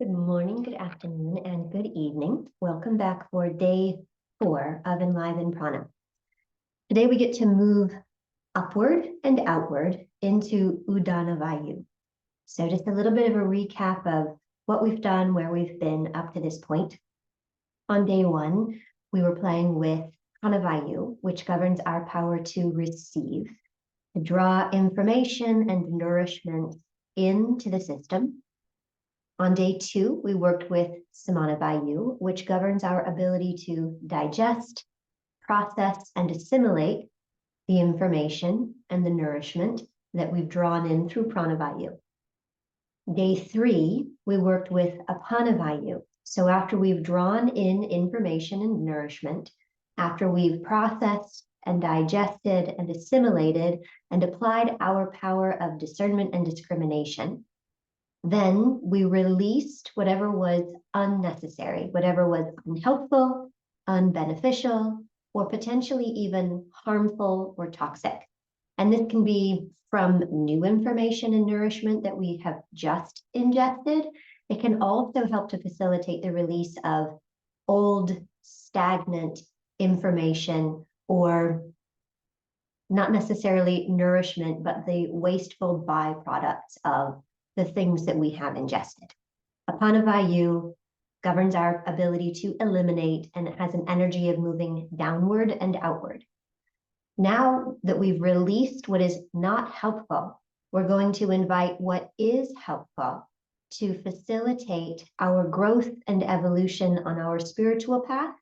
Good morning, good afternoon, and good evening. Welcome back for day 4 of Enliven Prana. Today we get to move upward and outward into Udana Vayu. So just a little bit of a recap of what we've done, where we've been up to this point. On day 1, we were playing with Prana Vayu, which governs our power to receive, to draw information and nourishment into the system. On day 2, we worked with Samana Vayu, which governs our ability to digest, process, and assimilate the information and the nourishment that we've drawn in through Prana Vayu. Day 3, we worked with Apana Vayu. So after we've drawn in information and nourishment, after we've processed and digested and assimilated and applied our power of discernment and discrimination, then we released whatever was unnecessary, whatever was unhelpful, unbeneficial, or potentially even harmful or toxic. And this can be from new information and nourishment that we have just ingested. It can also help to facilitate the release of old, stagnant information, or not necessarily nourishment, but the wasteful byproducts of the things that we have ingested. Apana Vayu governs our ability to eliminate, and it has an energy of moving downward and outward. Now that we've released what is not helpful, we're going to invite what is helpful to facilitate our growth and evolution on our spiritual path,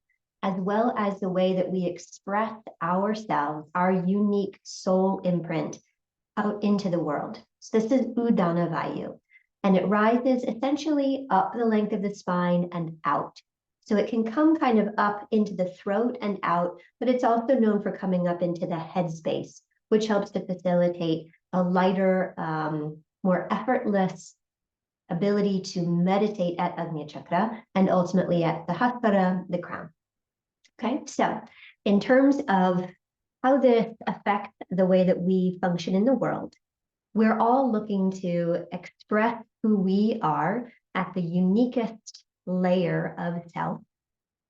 as well as the way that we express ourselves, our unique soul imprint, out into the world. So this is Udana Vayu, and it rises essentially up the length of the spine and out. So it can come kind of up into the throat and out, but it's also known for coming up into the head space, which helps to facilitate a lighter, more effortless ability to meditate at Agnya Chakra and ultimately at the Sahasrara, the crown. Okay, so in terms of how this affects the way that we function in the world, we're all looking to express who we are at the uniquest layer of self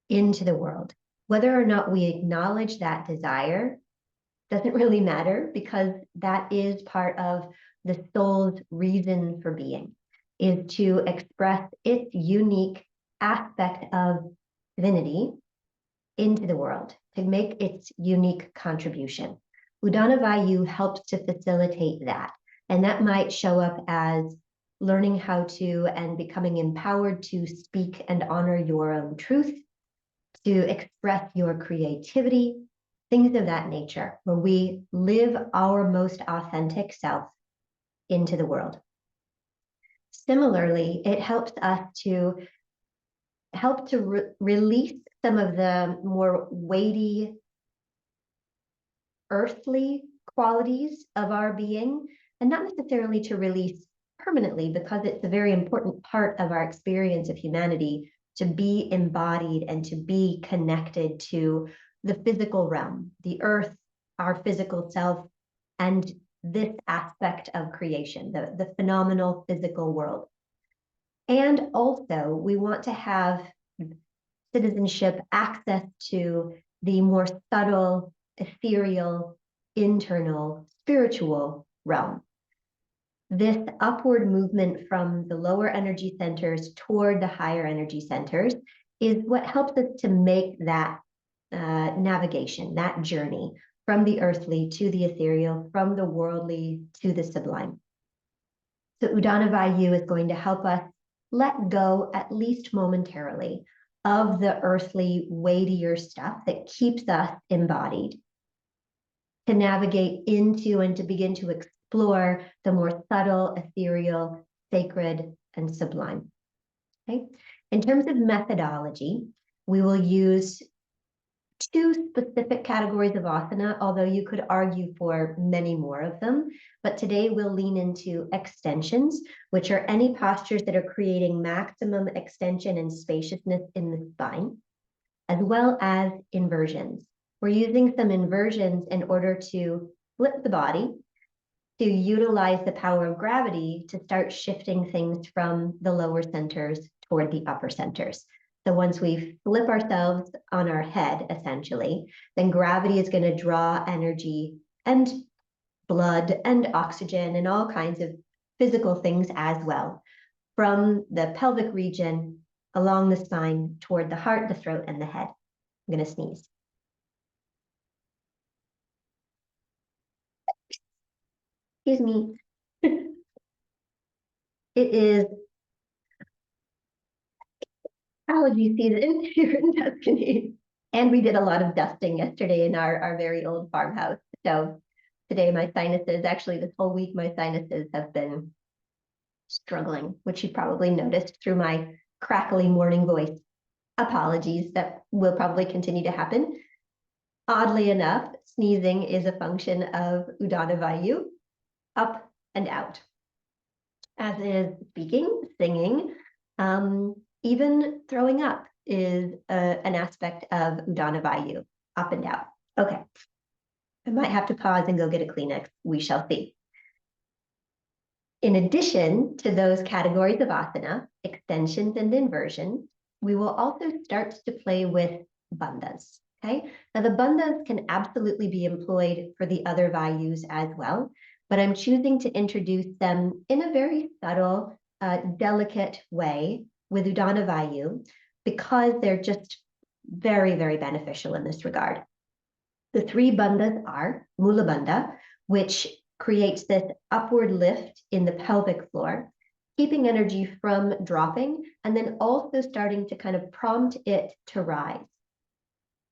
into the world. Whether or not we acknowledge that desire doesn't really matter, because that is part of the soul's reason for being, is to express its unique aspect of divinity into the world, to make its unique contribution. Udana Vayu helps to facilitate that. And that might show up as learning how to and becoming empowered to speak and honor your own truth, to express your creativity, things of that nature, where we live our most authentic self into the world. Similarly, it helps us to release some of the more weighty, earthly qualities of our being, and not necessarily to release permanently, because it's a very important part of our experience of humanity to be embodied and to be connected to the physical realm, the earth, our physical self, and this aspect of creation, the phenomenal physical world. And also, we want to have citizenship, access to the more subtle, ethereal, internal, spiritual realm. This upward movement from the lower energy centers toward the higher energy centers is what helps us to make that navigation, that journey from the earthly to the ethereal, from the worldly to the sublime. So Udana Vayu is going to help us let go, at least momentarily, of the earthly, weightier stuff that keeps us embodied, to navigate into and to begin to explore the more subtle, ethereal, sacred, and sublime. Okay? In terms of methodology, we will use 2 specific categories of asana, although you could argue for many more of them. But today we'll lean into extensions, which are any postures that are creating maximum extension and spaciousness in the spine, as well as inversions. We're using some inversions in order to flip the body, to utilize the power of gravity to start shifting things from the lower centers toward the upper centers. So once we flip ourselves on our head, essentially, then gravity is going to draw energy and blood and oxygen and all kinds of physical things as well from the pelvic region along the spine toward the heart, the throat, and the head. I'm going to sneeze. Excuse me. It is allergy season here in Tuscany. And we did a lot of dusting yesterday in our very old farmhouse. So today my sinuses, actually this whole week, my sinuses have been struggling, which you probably noticed through my crackly morning voice. Apologies, that will probably continue to happen. Oddly enough, sneezing is a function of Udana Vayu, up and out, as is speaking, singing, even throwing up is an aspect of Udana Vayu, up and out. Okay, I might have to pause and go get a Kleenex. We shall see. In addition to those categories of asana, extensions and inversions, we will also start to play with bandhas. Okay, now the bandhas can absolutely be employed for the other vayus as well, but I'm choosing to introduce them in a very subtle, delicate way with Udana Vayu because they're just very, very beneficial in this regard. The three bandhas are mula bandha, which creates this upward lift in the pelvic floor, keeping energy from dropping, and then also starting to kind of prompt it to rise.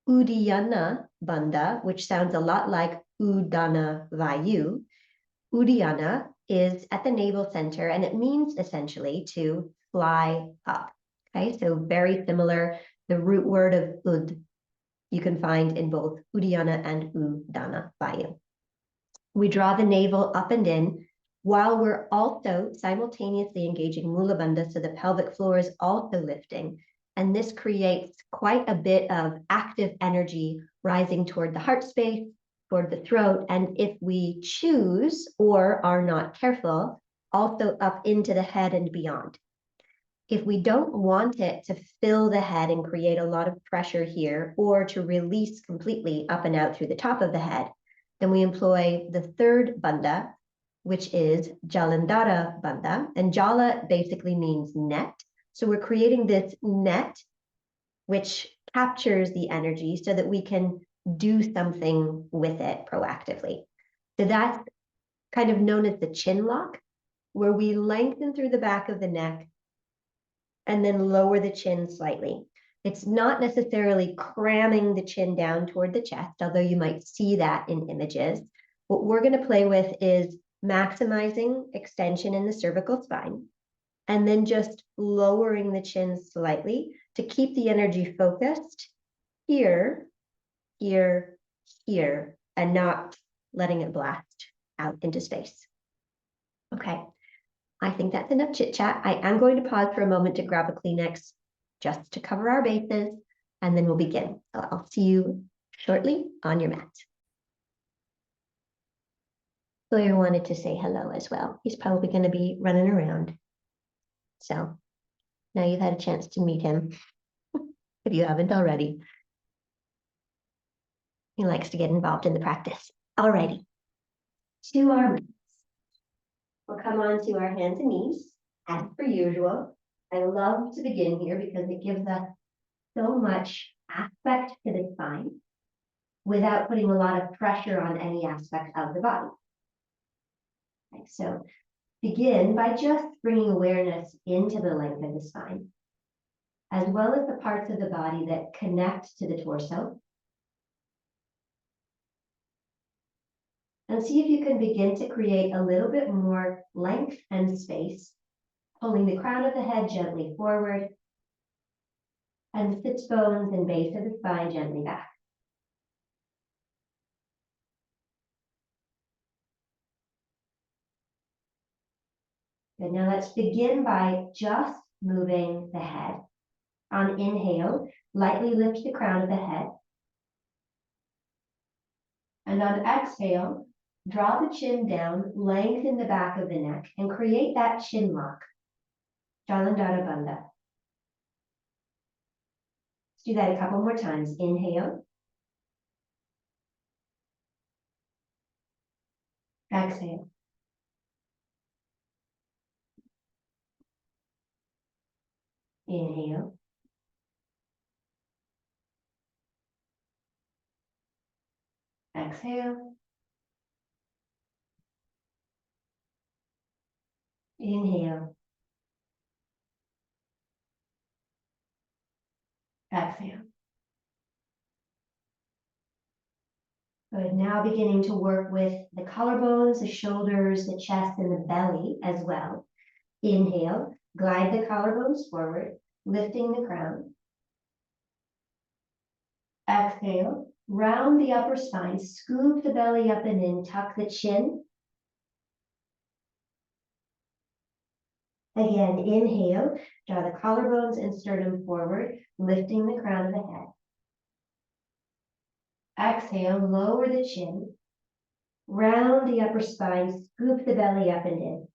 Uddiyana bandha, which sounds a lot like Udana Vayu. Uddiyana is at the navel center, and it means essentially to fly up. Okay, so very similar. The root word of ud you can find in both uddiyana and Udana Vayu. We draw the navel up and in while we're also simultaneously engaging mula bandha, so the pelvic floor is also lifting. And this creates quite a bit of active energy rising toward the heart space, toward the throat, and if we choose or are not careful, also up into the head and beyond. If we don't want it to fill the head and create a lot of pressure here, or to release completely up and out through the top of the head, then we employ the third bandha, which is jaladhara bandha. And jala basically means net. So we're creating this net, which captures the energy so that we can do something with it proactively. So that's kind of known as the chin lock, where we lengthen through the back of the neck and then lower the chin slightly. It's not necessarily cramming the chin down toward the chest, although you might see that in images. What we're going to play with is maximizing extension in the cervical spine, and then just lowering the chin slightly to keep the energy focused here, here, here, and not letting it blast out into space. Okay, I think that's enough chit chat. I am going to pause for a moment to grab a Kleenex just to cover our bases, and then we'll begin. So I'll see you shortly on your mat. Sawyer wanted to say hello as well. He's probably going to be running around. So now you've had a chance to meet him, if you haven't already. He likes to get involved in the practice. Alrighty, to our mats. We'll come on to our hands and knees, as per usual. I love to begin here because it gives us so much aspect to the spine without putting a lot of pressure on any aspect of the body. Okay, so begin by just bringing awareness into the length of the spine, as well as the parts of the body that connect to the torso. And see if you can begin to create a little bit more length and space, pulling the crown of the head gently forward and the sits bones and base of the spine gently back. Good, now let's begin by just moving the head. On inhale, lightly lift the crown of the head. And on exhale, draw the chin down, lengthen the back of the neck, and create that chin lock. Jaladhara bandha. Let's do that a couple more times. Inhale. Exhale. Inhale. Exhale. Inhale. Exhale. Good. Now beginning to work with the collarbones, the shoulders, the chest, and the belly as well. Inhale. Glide the collarbones forward, lifting the crown. Exhale. Round the upper spine, scoop the belly up and in, tuck the chin. Again, inhale, draw the collarbones and sternum forward, lifting the crown of the head. Exhale, lower the chin, round the upper spine, scoop the belly up and in.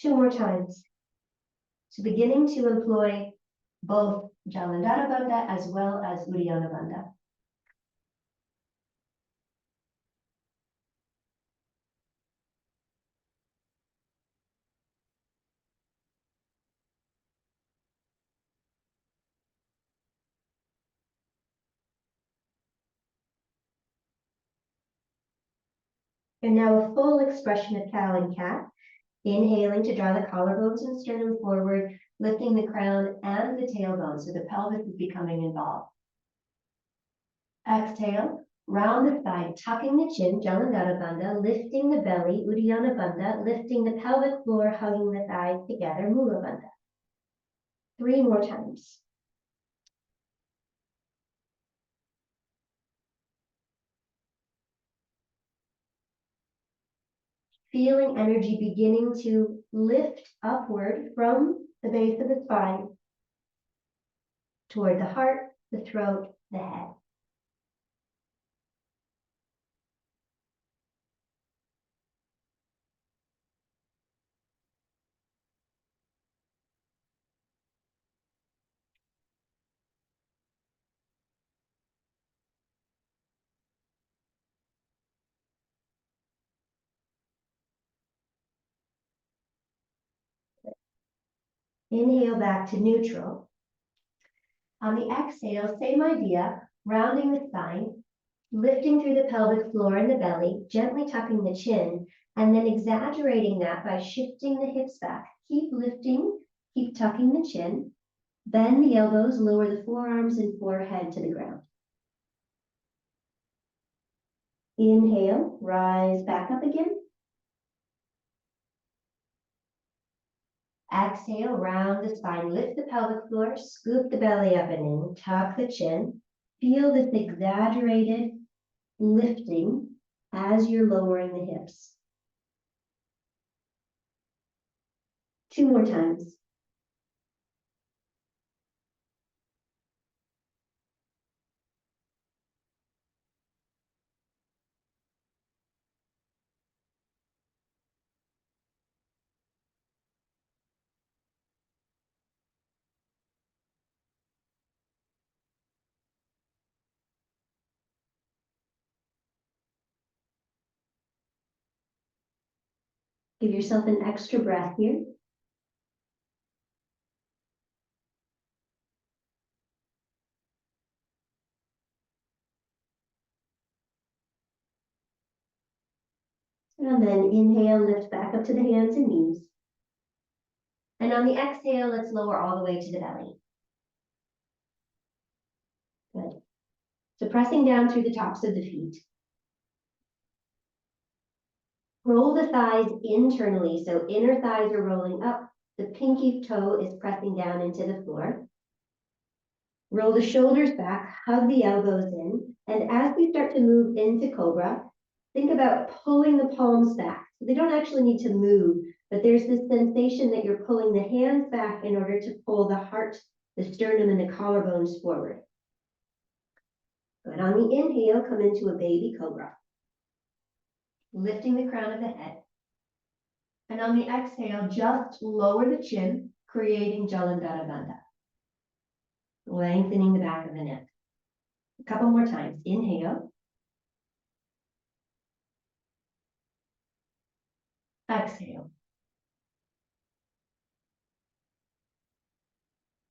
2 more times. So beginning to employ both jaladhara bandha as well as uddiyana bandha. And now a full expression of cow and cat. Inhaling to draw the collarbones and sternum forward, lifting the crown and the tailbone, so the pelvis is becoming involved. Exhale, round the side, tucking the chin, jaladhara bandha, lifting the belly, uddiyana bandha, lifting the pelvic floor, hugging the thighs together, mula bandha. 3 more times. Feeling energy beginning to lift upward from the base of the spine toward the heart, the throat, the head. Inhale back to neutral. On the exhale, same idea, rounding the spine, lifting through the pelvic floor and the belly, gently tucking the chin, and then exaggerating that by shifting the hips back. Keep lifting, keep tucking the chin, bend the elbows, lower the forearms and forehead to the ground. Inhale, rise back up again. Exhale, round the spine, lift the pelvic floor, scoop the belly up and in, tuck the chin. Feel this exaggerated lifting as you're lowering the hips. 2 more times. Give yourself an extra breath here. And then inhale, lift back up to the hands and knees. And on the exhale, let's lower all the way to the belly. Good. So pressing down through the tops of the feet. Roll the thighs internally, so inner thighs are rolling up. The pinky toe is pressing down into the floor. Roll the shoulders back, hug the elbows in. And as we start to move into cobra, think about pulling the palms back. They don't actually need to move, but there's this sensation that you're pulling the hands back in order to pull the heart, the sternum, and the collarbones forward. Good. On the inhale, come into a baby cobra. Lifting the crown of the head. And on the exhale, just lower the chin, creating jaladhara bandha, lengthening the back of the neck. A couple more times. Inhale. Exhale.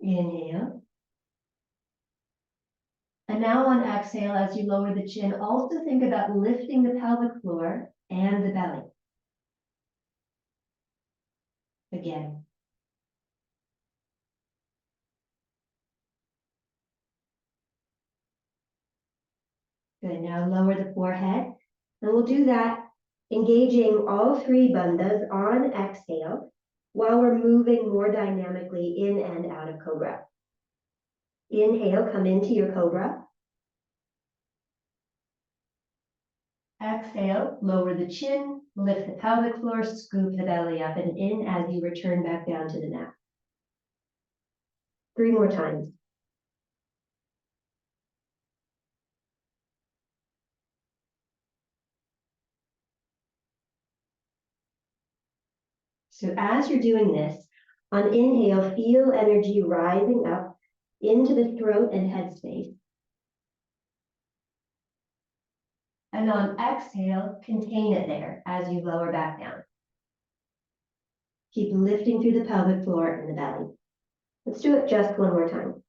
Inhale. And now on exhale, as you lower the chin, also think about lifting the pelvic floor and the belly. Again. Good, now lower the forehead. And we'll do that engaging all three bandhas on exhale while we're moving more dynamically in and out of cobra. Inhale, come into your cobra. Exhale, lower the chin, lift the pelvic floor, scoop the belly up and in as you return back down to the mat. 3 more times. So as you're doing this, on inhale, feel energy rising up into the throat and head space. And on exhale, contain it there as you lower back down. Keep lifting through the pelvic floor and the belly. Let's do it just one more time.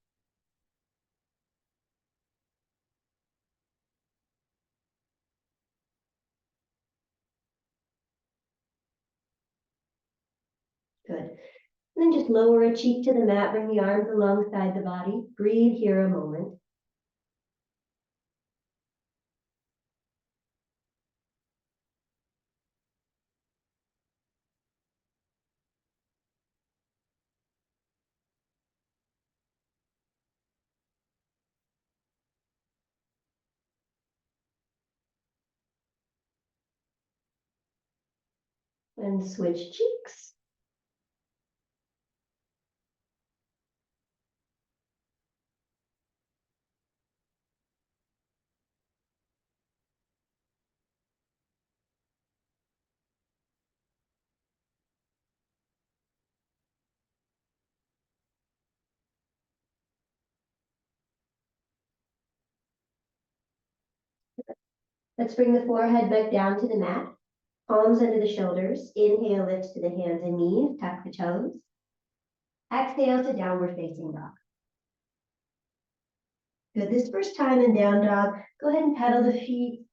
Good. And then just lower a cheek to the mat, bring the arms alongside the body. Breathe here a moment. And switch cheeks. Let's bring the forehead back down to the mat. Palms under the shoulders. Inhale, lift to the hands and knees. Tuck the toes. Exhale to downward facing dog. Good. This first time in down dog, go ahead and pedal the feet.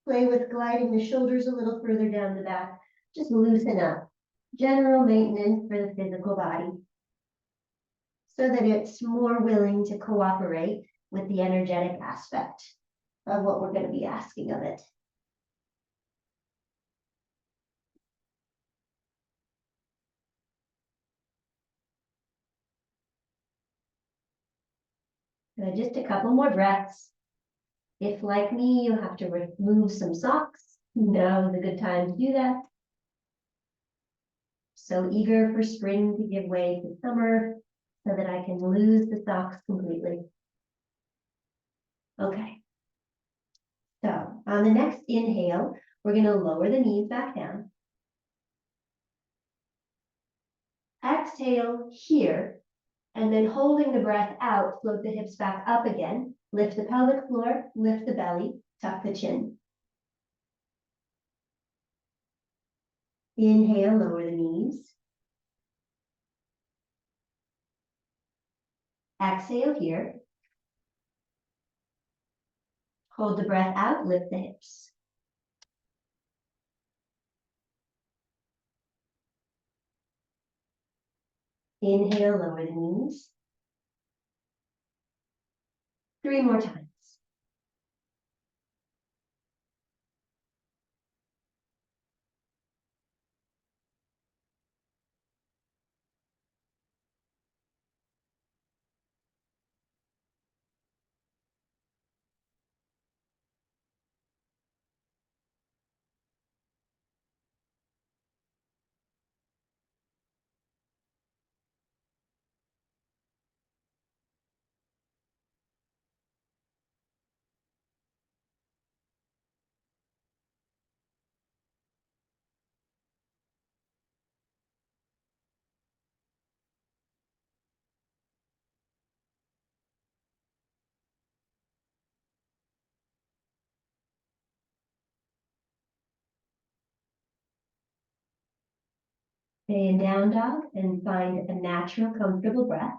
Play with gliding the shoulders a little further down the back. Just loosen up. General maintenance for the physical body so that it's more willing to cooperate with the energetic aspect of what we're going to be asking of it. Just a couple more breaths. If, like me, you have to remove some socks, now is a good time to do that. So eager for spring to give way to summer so that I can lose the socks completely. Okay. So on the next inhale, we're going to lower the knees back down. Exhale here, and then holding the breath out, float the hips back up again. Lift the pelvic floor, lift the belly, tuck the chin. Inhale, lower the knees. Exhale here. Hold the breath out, lift the hips. Inhale, lower the knees. 3 more times. Stay in down dog and find a natural, comfortable breath.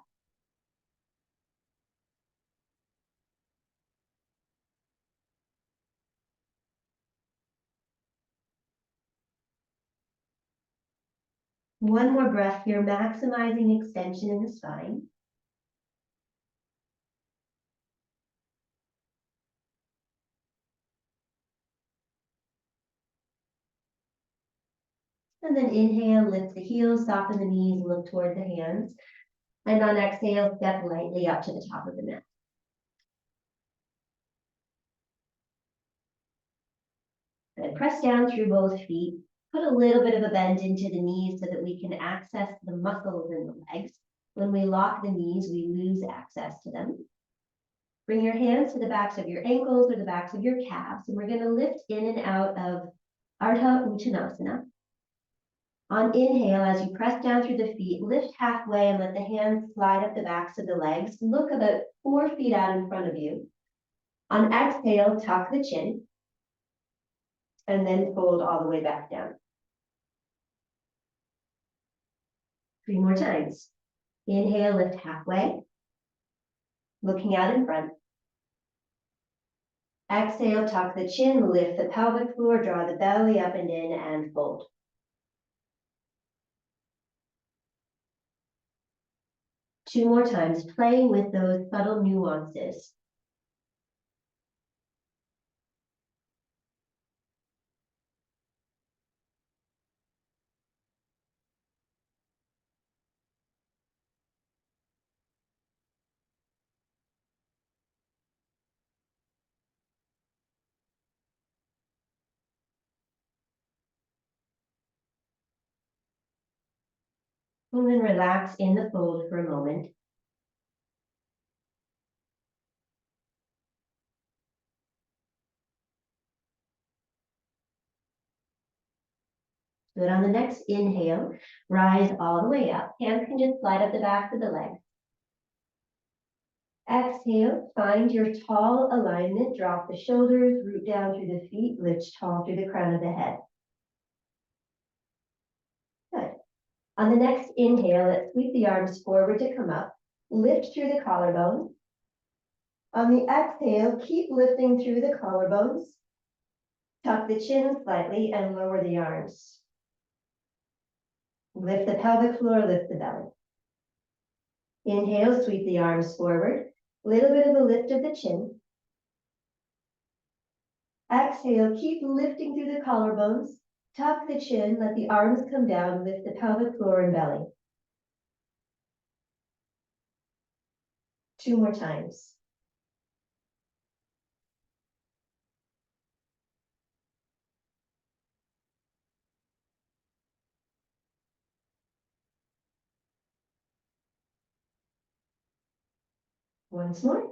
One more breath here, maximizing extension in the spine. And then inhale, lift the heels, soften the knees, look toward the hands. And on exhale, step lightly up to the top of the mat. Good. Press down through both feet. Put a little bit of a bend into the knees so that we can access the muscles in the legs. When we lock the knees, we lose access to them. Bring your hands to the backs of your ankles or the backs of your calves, and we're going to lift in and out of Ardha Uttanasana. On inhale, as you press down through the feet, lift halfway and let the hands slide up the backs of the legs. Look about 4 feet out in front of you. On exhale, tuck the chin, and then fold all the way back down. 3 more times. Inhale, lift halfway, looking out in front. Exhale, tuck the chin, lift the pelvic floor, draw the belly up and in, and fold. Two more times, playing with those subtle nuances. And then relax in the fold for a moment. Good. On the next inhale, rise all the way up. Hands can just slide up the backs of the legs. Exhale, find your tall alignment. Drop the shoulders, root down through the feet, lift tall through the crown of the head. Good. On the next inhale, let's sweep the arms forward to come up. Lift through the collarbone. On the exhale, keep lifting through the collarbones. Tuck the chin slightly and lower the arms. Lift the pelvic floor, lift the belly. Inhale, sweep the arms forward. Little bit of a lift of the chin. Exhale, keep lifting through the collarbones. Tuck the chin, let the arms come down, lift the pelvic floor and belly. 2 more times. Once more.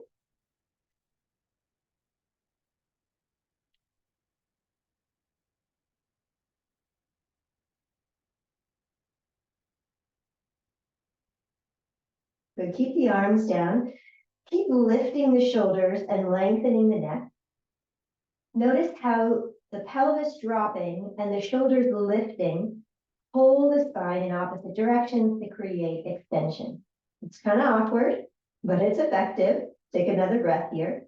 Good. Keep the arms down. Keep lifting the shoulders and lengthening the neck. Notice how the pelvis dropping and the shoulders lifting pull the spine in opposite directions to create extension. It's kind of awkward, but it's effective. Take another breath here.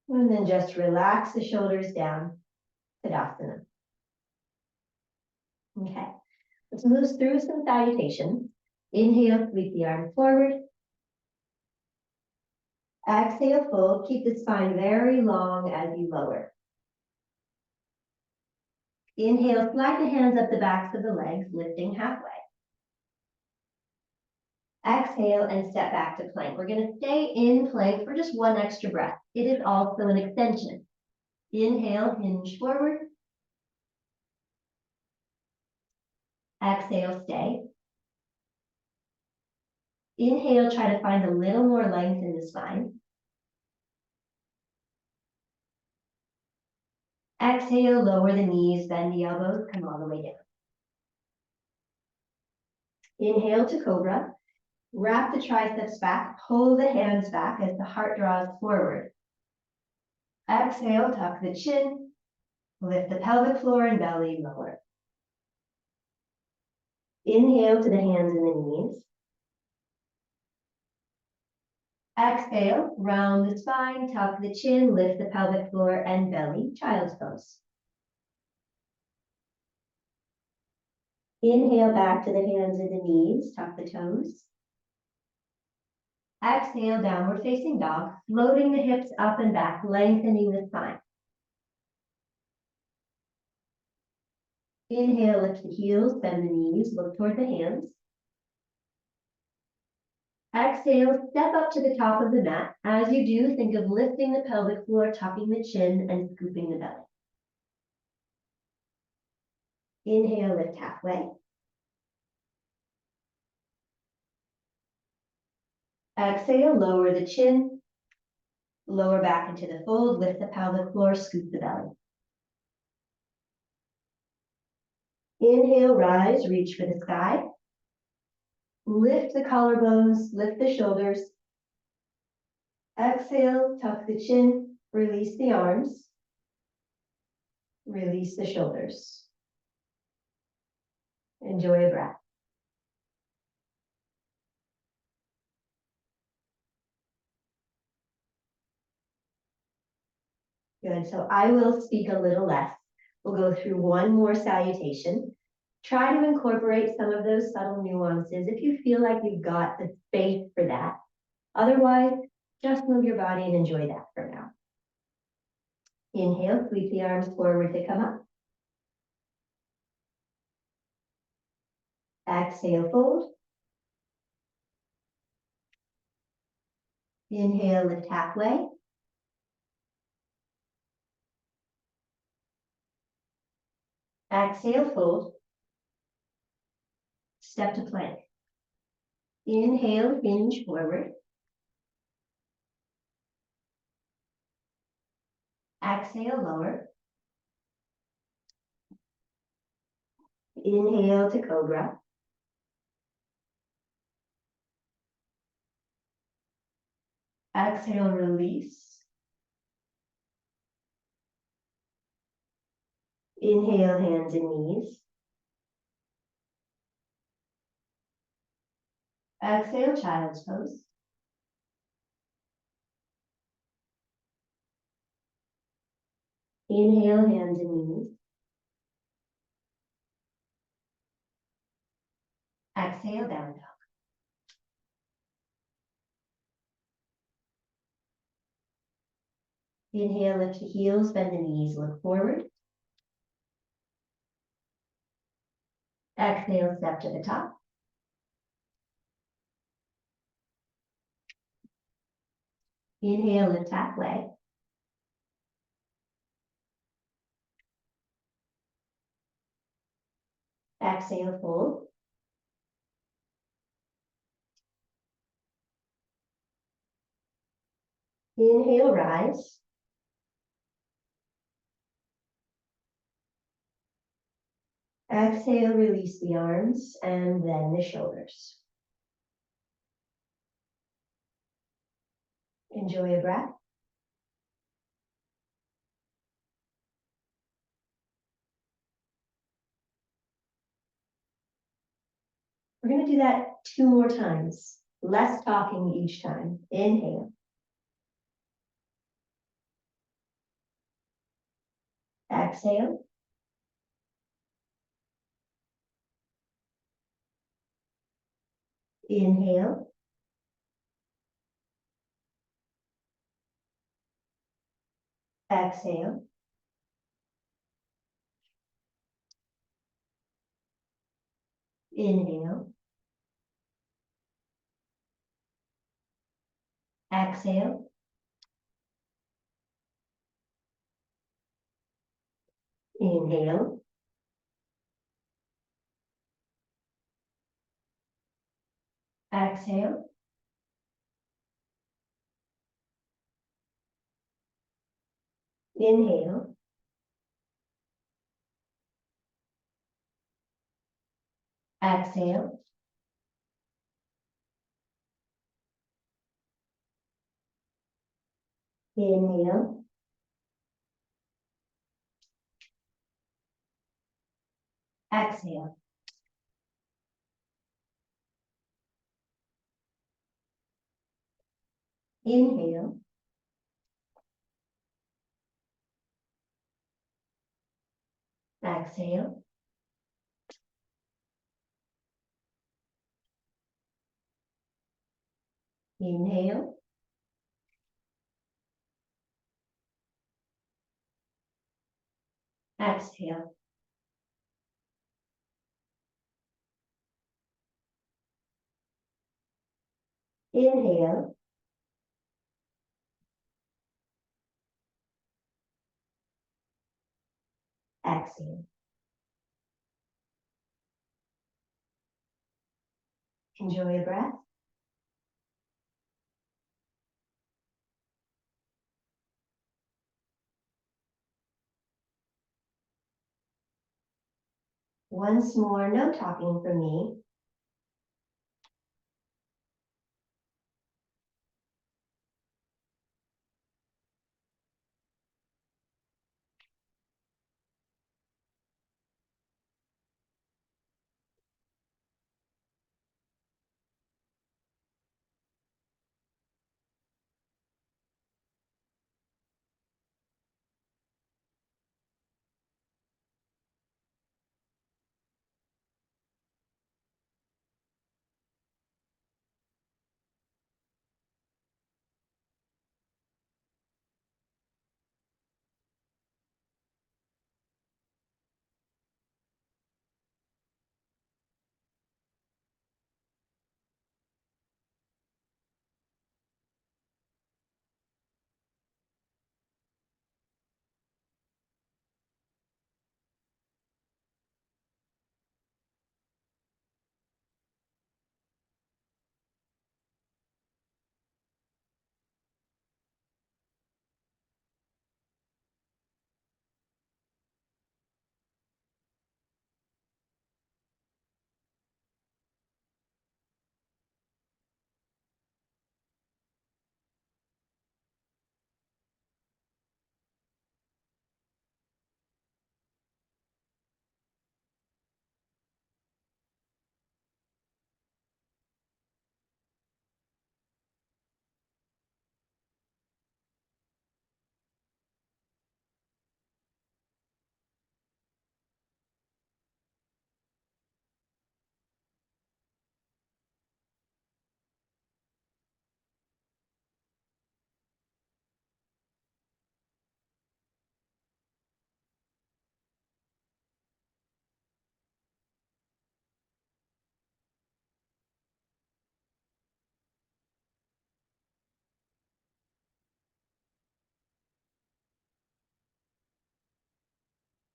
And then just relax the shoulders down, Tadasana. Okay, let's move through some salutations. Inhale, sweep the arms forward. Exhale, fold. Keep the spine very long as you lower. Inhale, slide the hands up the backs of the legs, lifting halfway. Exhale and step back to plank. We're going to stay in plank for just one extra breath. It is also an extension. Inhale, hinge forward. Exhale, stay. Inhale, try to find a little more length in the spine. Exhale, lower the knees, bend the elbows, come all the way down. Inhale to cobra. Wrap the triceps back, pull the hands back as the heart draws forward. Exhale, tuck the chin, lift the pelvic floor and belly lower. Inhale to the hands and the knees. Exhale, round the spine, tuck the chin, lift the pelvic floor and belly, child's pose. Inhale back to the hands and the knees, tuck the toes. Exhale, downward facing dog, floating the hips up and back, lengthening the spine. Inhale, lift the heels, bend the knees, look toward the hands. Exhale, step up to the top of the mat. As you do, think of lifting the pelvic floor, tucking the chin, and scooping the belly. Inhale, lift halfway. Exhale, lower the chin, lower back into the fold, lift the pelvic floor, scoop the belly. Inhale, rise, reach for the sky. Lift the collarbones, lift the shoulders. Exhale, tuck the chin, release the arms. Release the shoulders. Enjoy a breath. Good, so I will speak a little less. We'll go through one more salutation. Try to incorporate some of those subtle nuances if you feel like you've got the space for that. Otherwise, just move your body and enjoy that for now. Inhale, sweep the arms forward to come up. Exhale, fold. Inhale, lift halfway. Exhale, fold. Step to plank. Inhale, hinge forward. Exhale, lower. Inhale to cobra. Exhale, release. Inhale, hands and knees. Exhale, child's pose. Inhale, hands and knees. Exhale, down dog. Inhale, lift the heels, bend the knees, look forward. Exhale, step to the top. Inhale, lift halfway. Exhale, fold. Inhale, rise. Exhale, release the arms and then the shoulders. Enjoy a breath. We're going to do that 2 more times. Less talking each time. Inhale. Exhale. Inhale. Exhale. Inhale. Exhale. Inhale. Exhale. Inhale. Exhale. Inhale. Exhale. Inhale. Exhale. Inhale. Exhale. Inhale. Exhale. Enjoy your breath. Once more, no talking from me.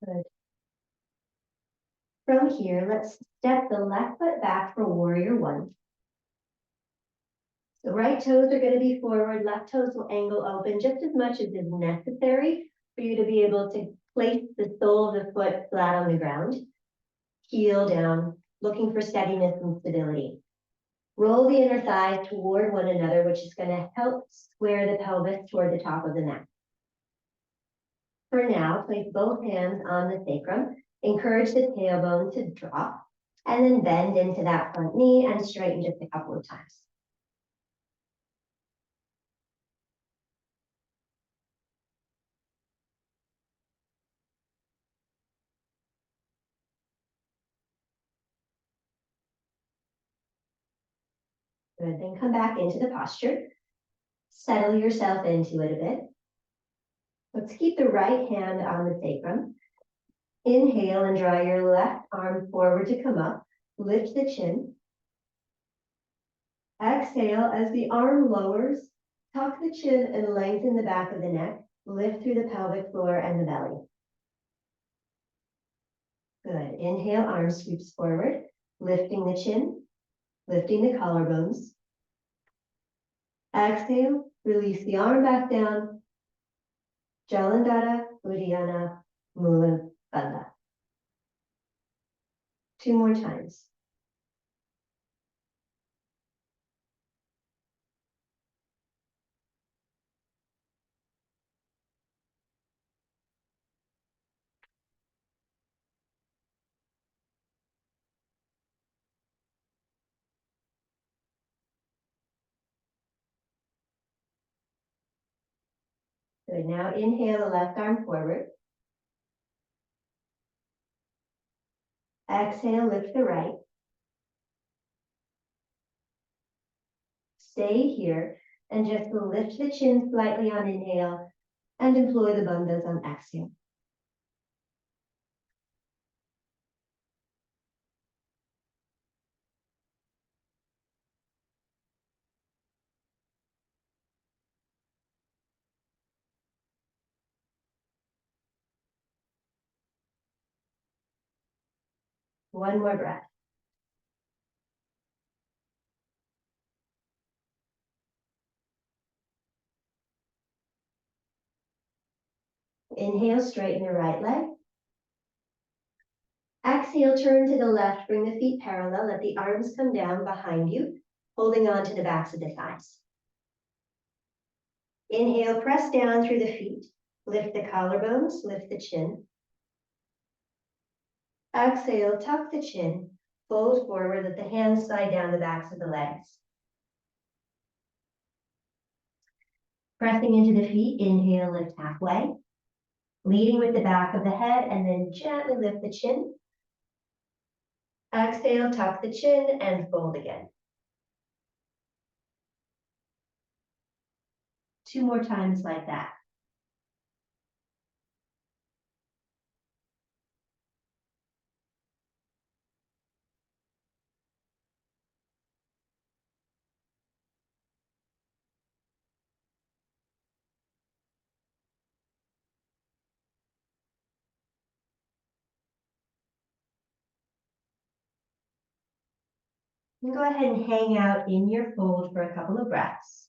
Good. From here, let's step the left foot back for warrior one. The right toes are going to be forward, left toes will angle open just as much as is necessary for you to be able to place the sole of the foot flat on the ground. Heel down, looking for steadiness and stability. Roll the inner thighs toward one another, which is going to help square the pelvis toward the top of the neck. For now, place both hands on the sacrum. Encourage the tailbone to drop, and then bend into that front knee and straighten just a couple of times. Good, then come back into the posture. Settle yourself into it a bit. Let's keep the right hand on the sacrum. Inhale and draw your left arm forward to come up. Lift the chin. Exhale as the arm lowers. Tuck the chin and lengthen the back of the neck. Lift through the pelvic floor and the belly. Good. Inhale, arm sweeps forward, lifting the chin, lifting the collarbones. Exhale, release the arm back down. Jaladhara, uddiyana, mula, bandha. Two more times. Good, now inhale the left arm forward. Exhale, lift the right. Stay here and just lift the chin slightly on inhale and employ the bandhas on exhale. One more breath. Inhale, straighten the right leg. Exhale, turn to the left, bring the feet parallel, let the arms come down behind you, holding on to the backs of the thighs. Inhale, press down through the feet, lift the collarbones, lift the chin. Exhale, tuck the chin, fold forward, let the hands slide down the backs of the legs. Pressing into the feet, inhale, lift halfway, leading with the back of the head, and then gently lift the chin. Exhale, tuck the chin and fold again. 2 more times like that. And go ahead and hang out in your fold for a couple of breaths.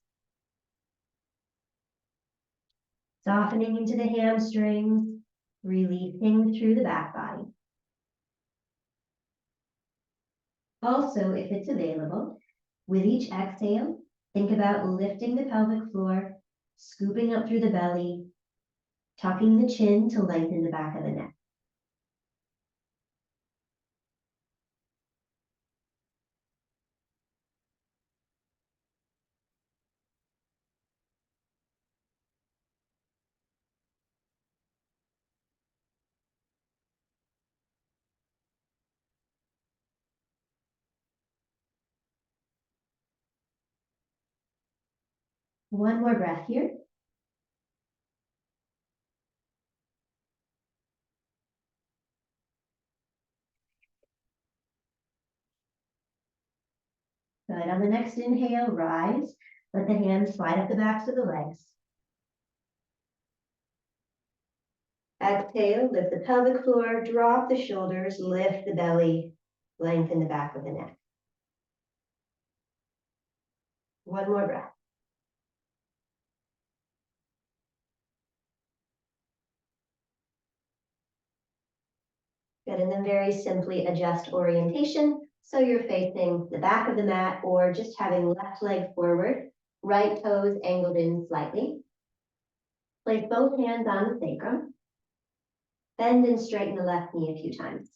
Softening into the hamstrings, releasing through the back body. Also, if it's available, with each exhale, think about lifting the pelvic floor, scooping up through the belly, tucking the chin to lengthen the back of the neck. One more breath here. Good. On the next inhale, rise. Let the hands slide up the backs of the legs. Exhale, lift the pelvic floor, drop the shoulders, lift the belly, lengthen the back of the neck. One more breath. Good, and then very simply adjust orientation. So you're facing the back of the mat or just having left leg forward, right toes angled in slightly. Place both hands on the sacrum. Bend and straighten the left knee a few times.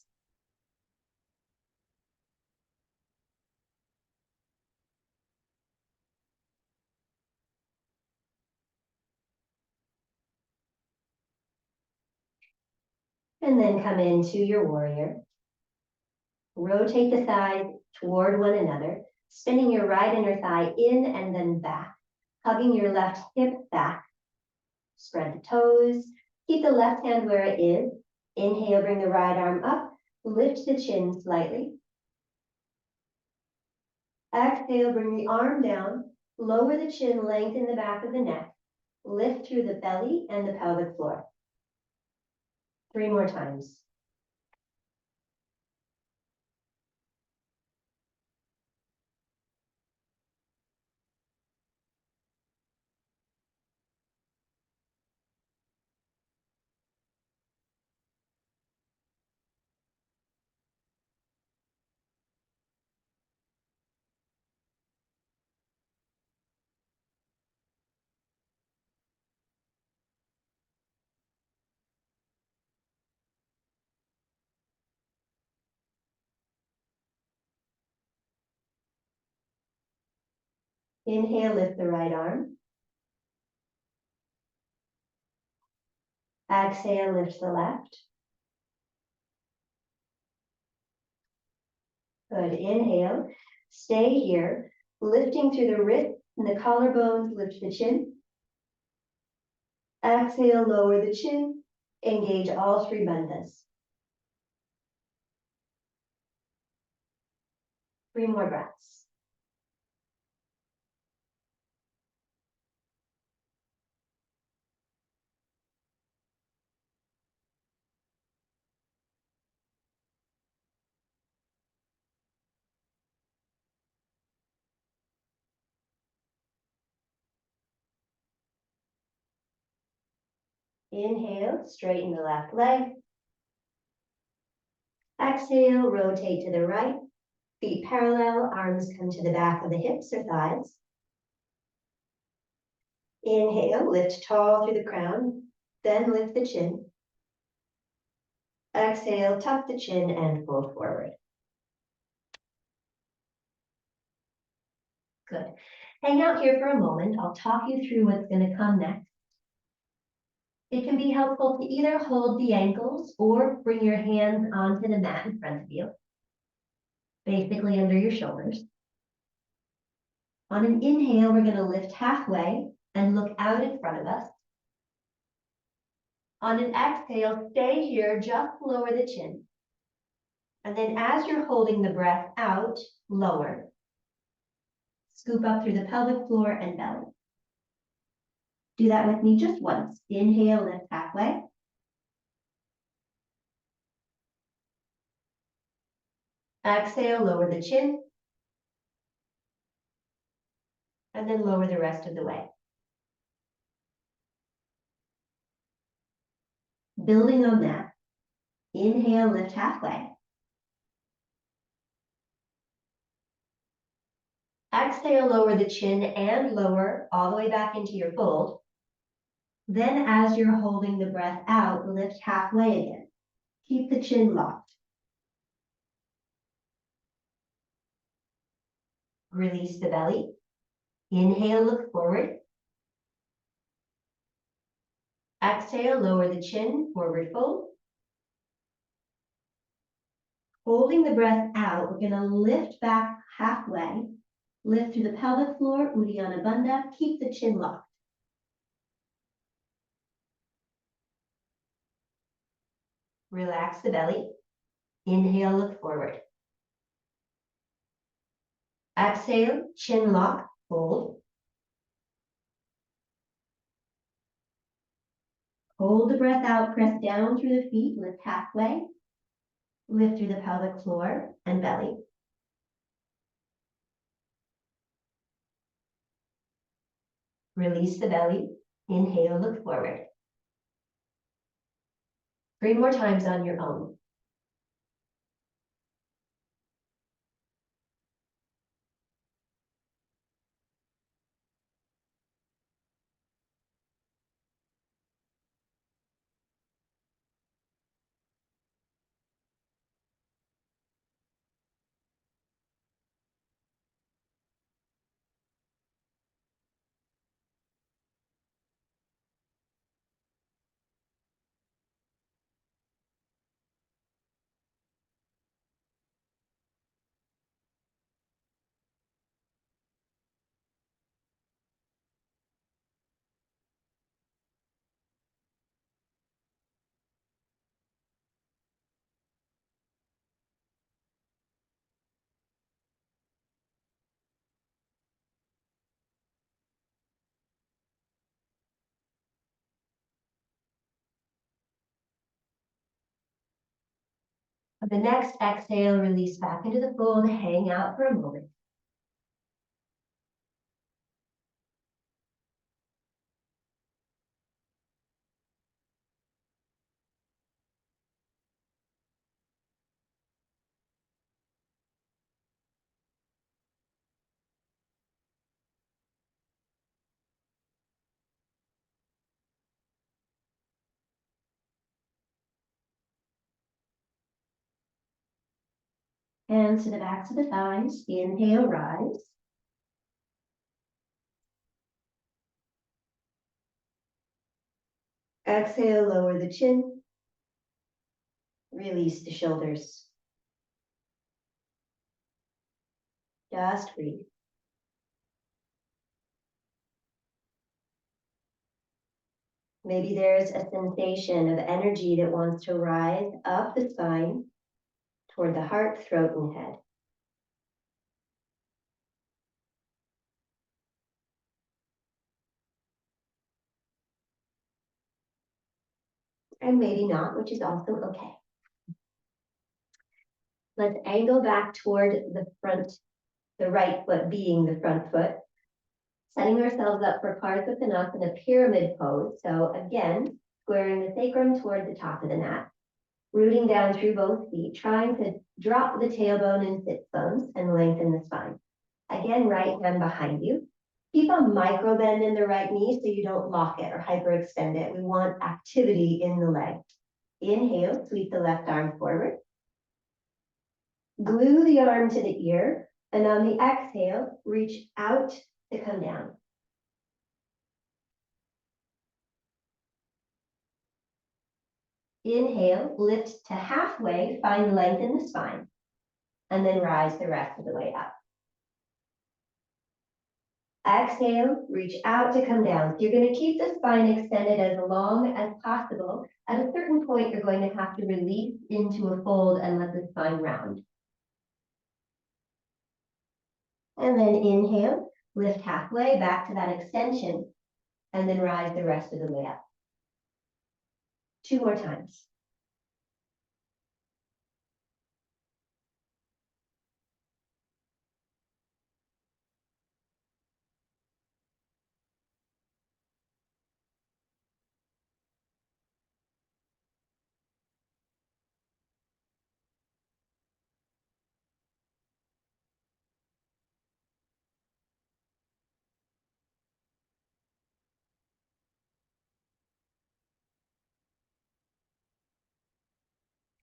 And then come into your warrior. Rotate the thighs toward one another, spinning your right inner thigh in and then back, hugging your left hip back. Spread the toes. Keep the left hand where it is. Inhale, bring the right arm up. Lift the chin slightly. Exhale, bring the arm down. Lower the chin, lengthen the back of the neck. Lift through the belly and the pelvic floor. 3 more times. Inhale, lift the right arm. Exhale, lift the left. Good, inhale, stay here, lifting through the wrists and the collarbones, lift the chin. Exhale, lower the chin, engage all three bandhas. 3 more breaths. Inhale, straighten the left leg. Exhale, rotate to the right. Feet parallel, arms come to the back of the hips or thighs. Inhale, lift tall through the crown, then lift the chin. Exhale, tuck the chin and fold forward. Good. Hang out here for a moment. I'll talk you through what's going to come next. It can be helpful to either hold the ankles or bring your hands onto the mat in front of you, basically under your shoulders. On an inhale, we're going to lift halfway and look out in front of us. On an exhale, stay here, just lower the chin. And then as you're holding the breath out, lower. Scoop up through the pelvic floor and belly. Do that with me just once. Inhale, lift halfway. Exhale, lower the chin. And then lower the rest of the way. Building on that, inhale, lift halfway. Exhale, lower the chin and lower all the way back into your fold. Then as you're holding the breath out, lift halfway again. Keep the chin locked. Release the belly. Inhale, look forward. Exhale, lower the chin, forward fold. Holding the breath out, we're going to lift back halfway. Lift through the pelvic floor, uddiyana bandha. Keep the chin locked. Relax the belly. Inhale, look forward. Exhale, chin lock, hold. Hold the breath out, press down through the feet, lift halfway. Lift through the pelvic floor and belly. Release the belly. Inhale, look forward. 3 more times on your own. On the next exhale, release back into the fold, hang out for a moment. Hands to the backs of the thighs. Inhale, rise. Exhale, lower the chin. Release the shoulders. Just breathe. Maybe there's a sensation of energy that wants to rise up the spine toward the heart, throat, and head. And maybe not, which is also okay. Let's angle back toward the front, the right foot being the front foot, setting ourselves up for Parsvakonasana pyramid pose. So again, squaring the sacrum toward the top of the mat, rooting down through both feet, trying to drop the tailbone and sit bones and lengthen the spine. Again, right hand behind you. Keep a micro bend in the right knee so you don't lock it or hyperextend it. We want activity in the leg. Inhale, sweep the left arm forward. Glue the arm to the ear, and on the exhale, reach out to come down. Inhale, lift to halfway, find length in the spine, and then rise the rest of the way up. Exhale, reach out to come down. So you're going to keep the spine extended as long as possible. At a certain point, you're going to have to release into a fold and let the spine round. And then inhale, lift halfway back to that extension, and then rise the rest of the way up. 2 more times.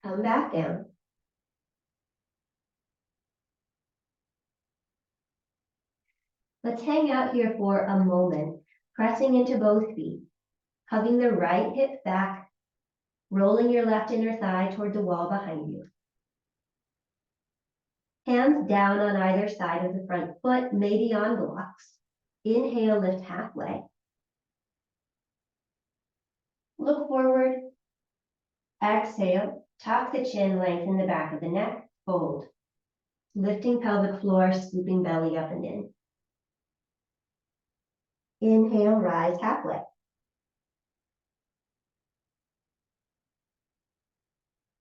Come back down. Let's hang out here for a moment, pressing into both feet, hugging the right hip back, rolling your left inner thigh toward the wall behind you. Hands down on either side of the front foot, maybe on blocks. Inhale, lift halfway. Look forward. Exhale, tuck the chin, lengthen the back of the neck, fold. Lifting pelvic floor, scooping belly up and in. Inhale, rise halfway.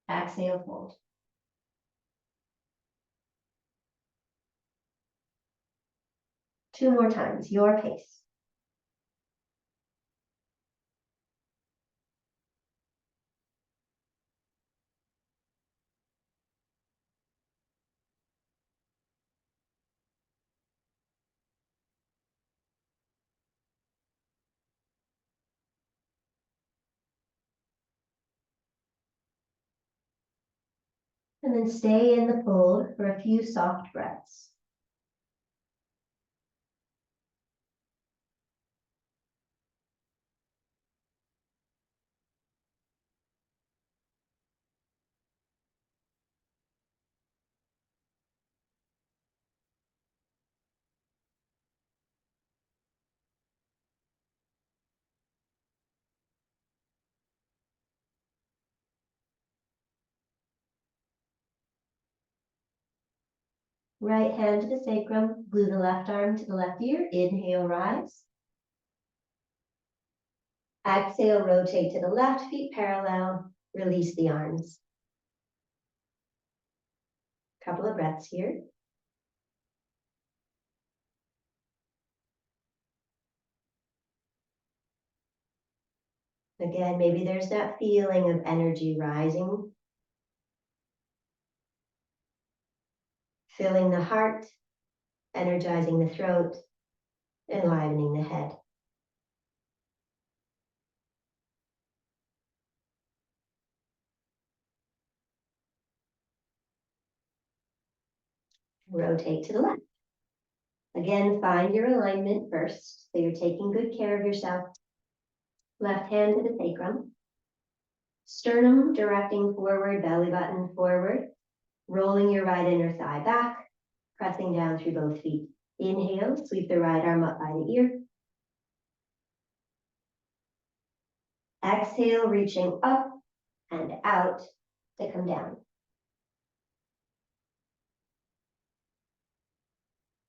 Exhale, fold. Two more times, your pace. And then stay in the fold for a few soft breaths. Right hand to the sacrum, glue the left arm to the left ear. Inhale, rise. Exhale, rotate to the left, feet parallel. Release the arms. Couple of breaths here. Again, maybe there's that feeling of energy rising, filling the heart, energizing the throat, enlivening the head. Rotate to the left. Again, find your alignment first, so you're taking good care of yourself. Left hand to the sacrum. Sternum directing forward, belly button forward. Rolling your right inner thigh back, pressing down through both feet. Inhale, sweep the right arm up by the ear. Exhale, reaching up and out to come down.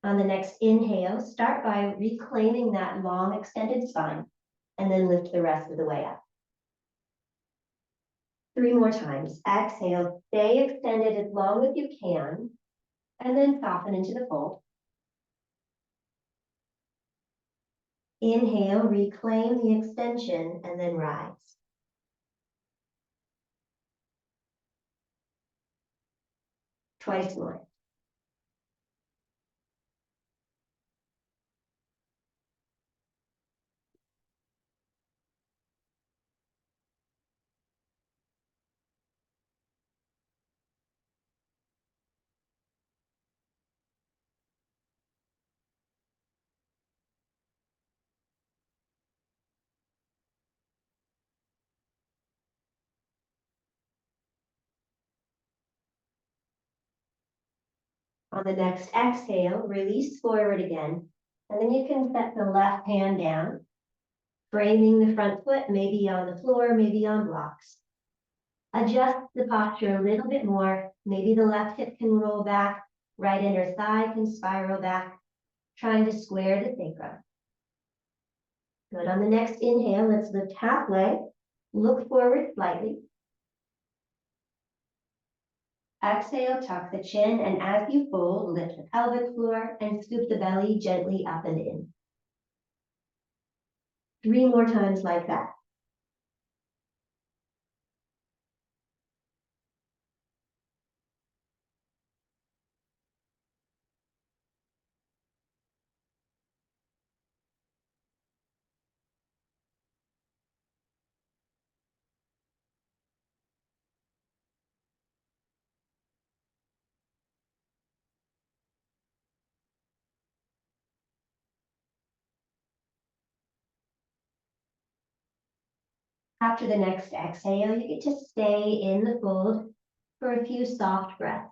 On the next inhale, start by reclaiming that long extended spine and then lift the rest of the way up. 3 more times. Exhale, stay extended as long as you can, and then soften into the fold. Inhale, reclaim the extension, and then rise. Twice more. On the next exhale, release forward again, and then you can set the left hand down, framing the front foot, maybe on the floor, maybe on blocks. Adjust the posture a little bit more. Maybe the left hip can roll back, right inner thigh can spiral back, trying to square the sacrum. Good. On the next inhale, let's lift halfway, look forward slightly. Exhale, tuck the chin, and as you fold, lift the pelvic floor and scoop the belly gently up and in. 3 more times like that. After the next exhale, you get to stay in the fold for a few soft breaths.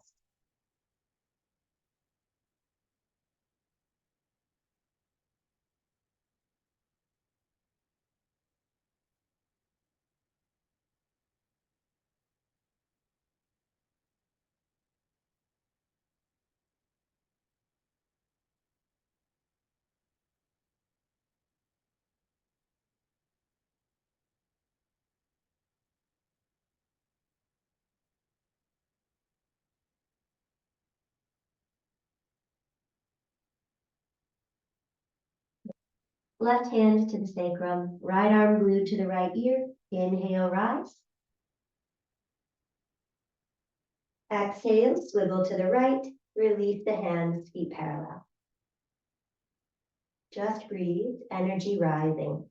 Left hand to the sacrum, right arm glued to the right ear. Inhale, rise. Exhale, swivel to the right. Release the hands, feet parallel. Just breathe, energy rising.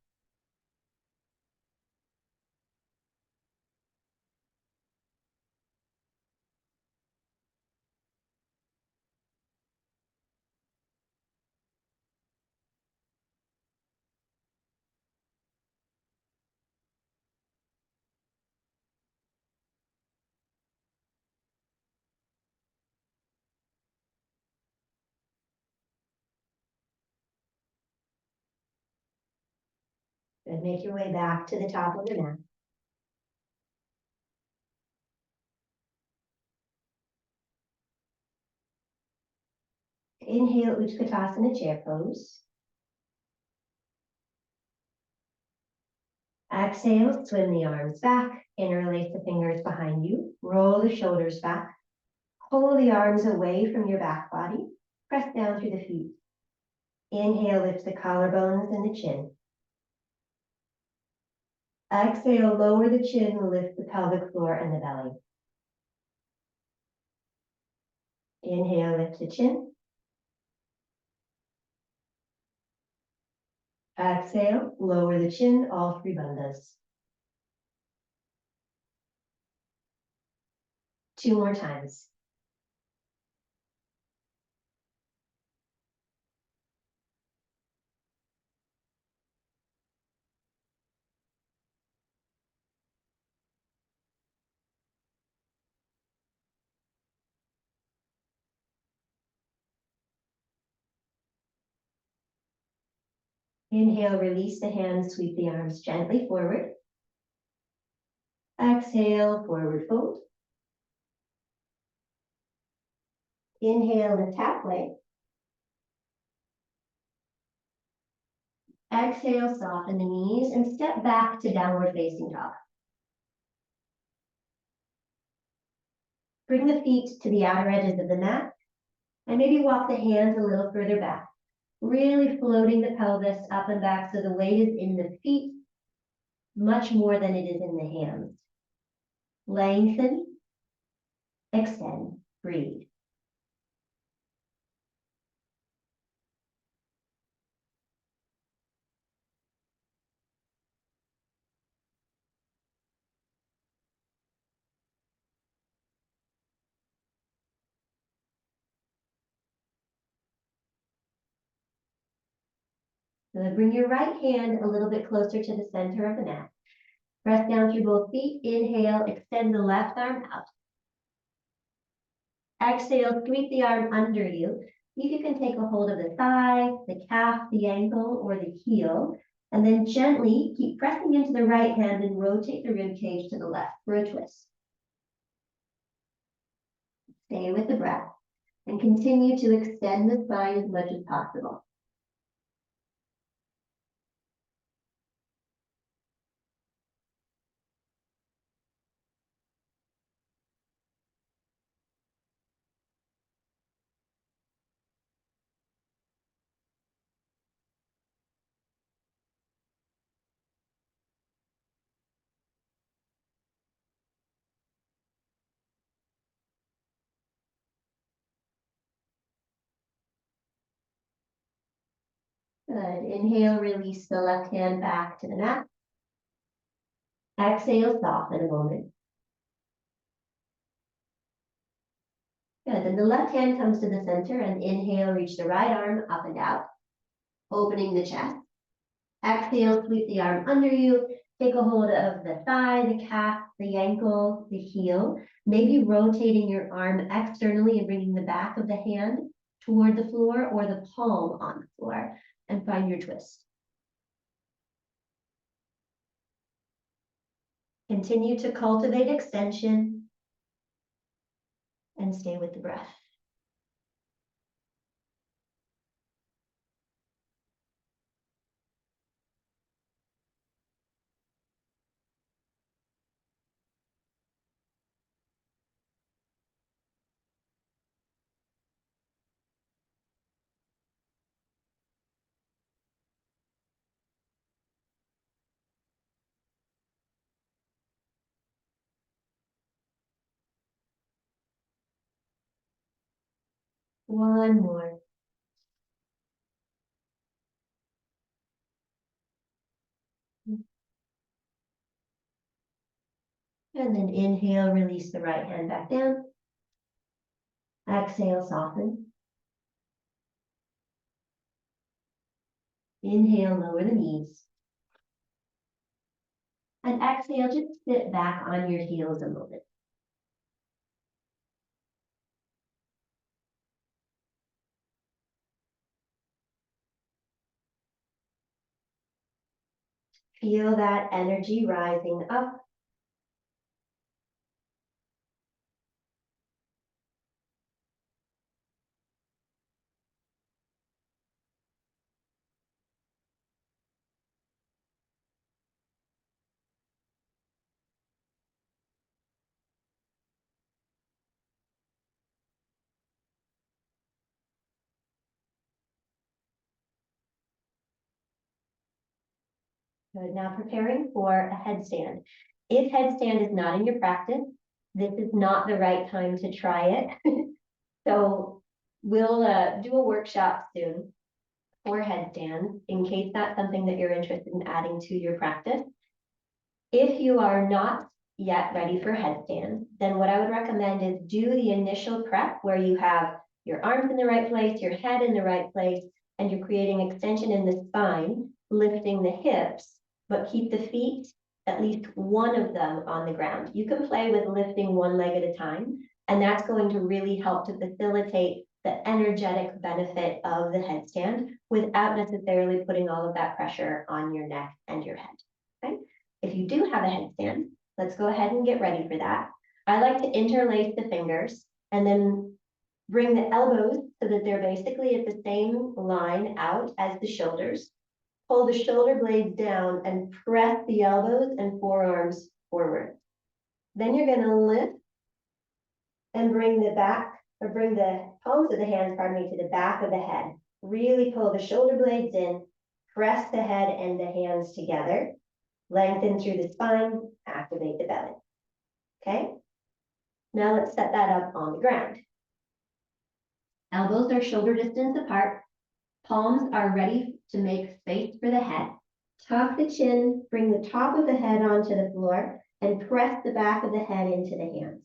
Good. Make your way back to the top of the mat. Inhale, Utkatasana, chair pose. Exhale, swim the arms back, interlace the fingers behind you, roll the shoulders back, pull the arms away from your back body, press down through the feet. Inhale, lift the collarbones and the chin. Exhale, lower the chin, lift the pelvic floor and the belly. Inhale, lift the chin. Exhale, lower the chin, all 3 bandhas. 2 more times. Inhale, release the hands, sweep the arms gently forward. Exhale, forward fold. Inhale, lift halfway. Exhale, soften the knees and step back to downward facing dog. Bring the feet to the outer edges of the mat and maybe walk the hands a little further back, really floating the pelvis up and back so the weight is in the feet much more than it is in the hands. Lengthen, extend, breathe. So bring your right hand a little bit closer to the center of the mat. Press down through both feet. Inhale, extend the left arm out. Exhale, sweep the arm under you. You can take a hold of the thigh, the calf, the ankle, or the heel, and then gently keep pressing into the right hand and rotate the rib cage to the left for a twist. Stay with the breath and continue to extend the spine as much as possible. Good. Inhale, release the left hand back to the mat. Exhale, soften a moment. Good. Then the left hand comes to the center and inhale, reach the right arm up and out, opening the chest. Exhale, sweep the arm under you. Take a hold of the thigh, the calf, the ankle, the heel, maybe rotating your arm externally and bringing the back of the hand toward the floor or the palm on the floor, and find your twist. Continue to cultivate extension and stay with the breath. One more. And then inhale, release the right hand back down. Exhale, soften. Inhale, lower the knees. And exhale, just sit back on your heels a moment. Feel that energy rising up. Good. Now preparing for a headstand. If headstand is not in your practice, this is not the right time to try it. So we'll do a workshop soon for headstand in case that's something that you're interested in adding to your practice. If you are not yet ready for headstand, then what I would recommend is do the initial prep where you have your arms in the right place, your head in the right place, and you're creating extension in the spine, lifting the hips, but keep the feet, at least one of them, on the ground. You can play with lifting one leg at a time, and that's going to really help to facilitate the energetic benefit of the headstand without necessarily putting all of that pressure on your neck and your head, okay? If you do have a headstand, let's go ahead and get ready for that. I like to interlace the fingers and then bring the elbows so that they're basically at the same line out as the shoulders. Pull the shoulder blades down and press the elbows and forearms forward. Then you're going to lift and bring the palms of the hands, pardon me, to the back of the head. Really pull the shoulder blades in, press the head and the hands together, lengthen through the spine, activate the belly. Okay? Now let's set that up on the ground. Elbows are shoulder distance apart. Palms are ready to make space for the head. Tuck the chin, bring the top of the head onto the floor, and press the back of the head into the hands.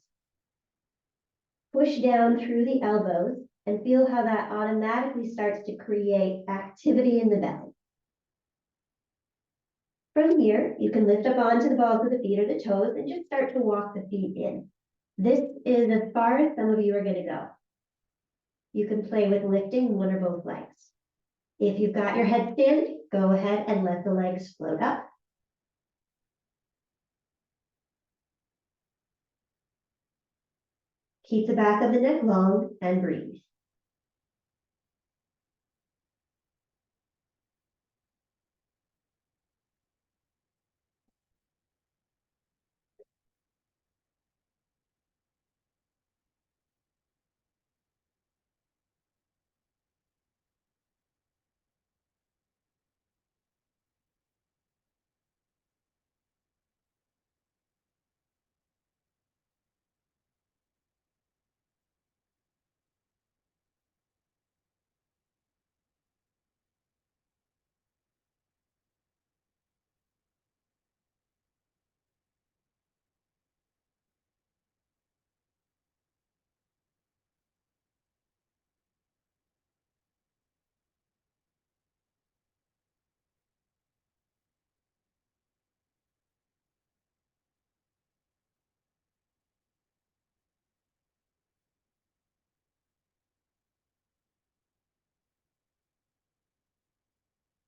Push down through the elbows and feel how that automatically starts to create activity in the belly. From here, you can lift up onto the balls of the feet or the toes and just start to walk the feet in. This is as far as some of you are going to go. You can play with lifting one or both legs. If you've got your headstand, go ahead and let the legs float up. Keep the back of the neck long and breathe.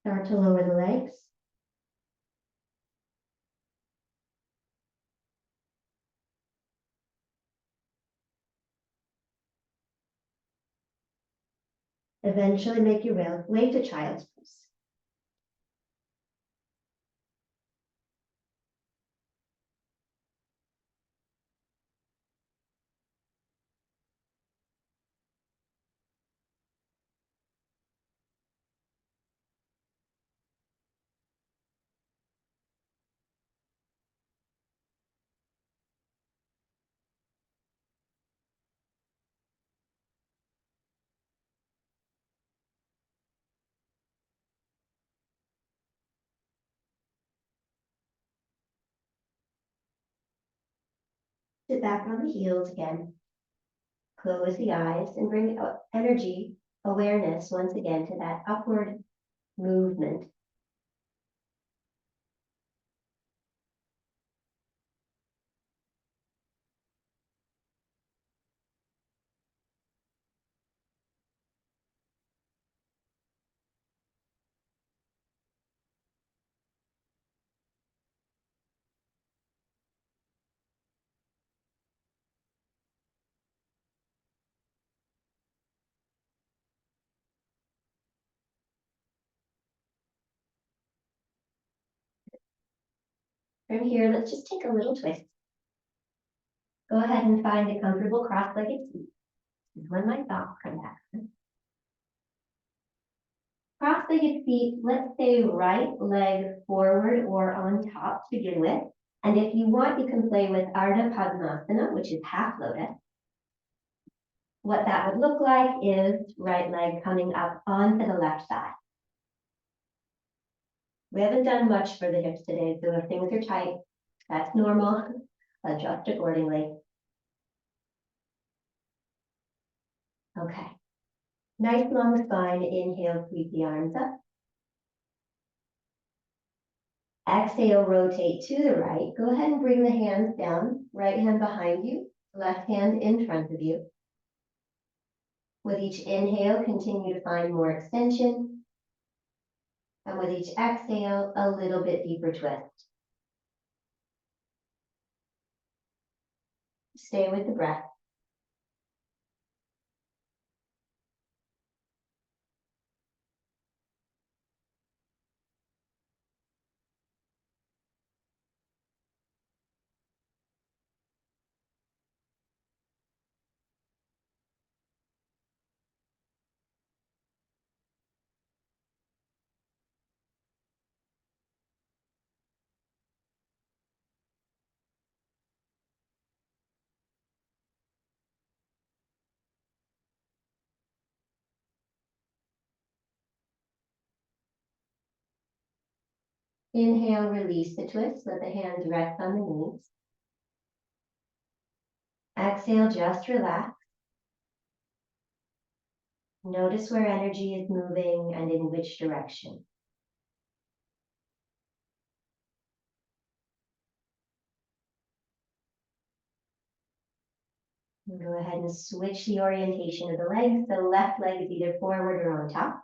Start to lower the legs. Eventually make your way to child's pose. Sit back on the heels again. Close the eyes and bring energy, awareness once again to that upward movement. From here, let's just take a little twist. Go ahead and find a comfortable cross-legged seat. This is when my thoughts come back. Cross-legged feet, let's say right leg forward or on top to begin with. And if you want, you can play with Ardha Padmasana, which is half lotus. What that would look like is right leg coming up onto the left side. We haven't done much for the hips today, so if things are tight, that's normal. Adjust accordingly. Okay. Nice long spine. Inhale, sweep the arms up. Exhale, rotate to the right. Go ahead and bring the hands down. Right hand behind you, left hand in front of you. With each inhale, continue to find more extension. And with each exhale, a little bit deeper twist. Stay with the breath. Inhale, release the twist. Let the hands rest on the knees. Exhale, just relax. Notice where energy is moving and in which direction. And go ahead and switch the orientation of the legs. The left leg is either forward or on top.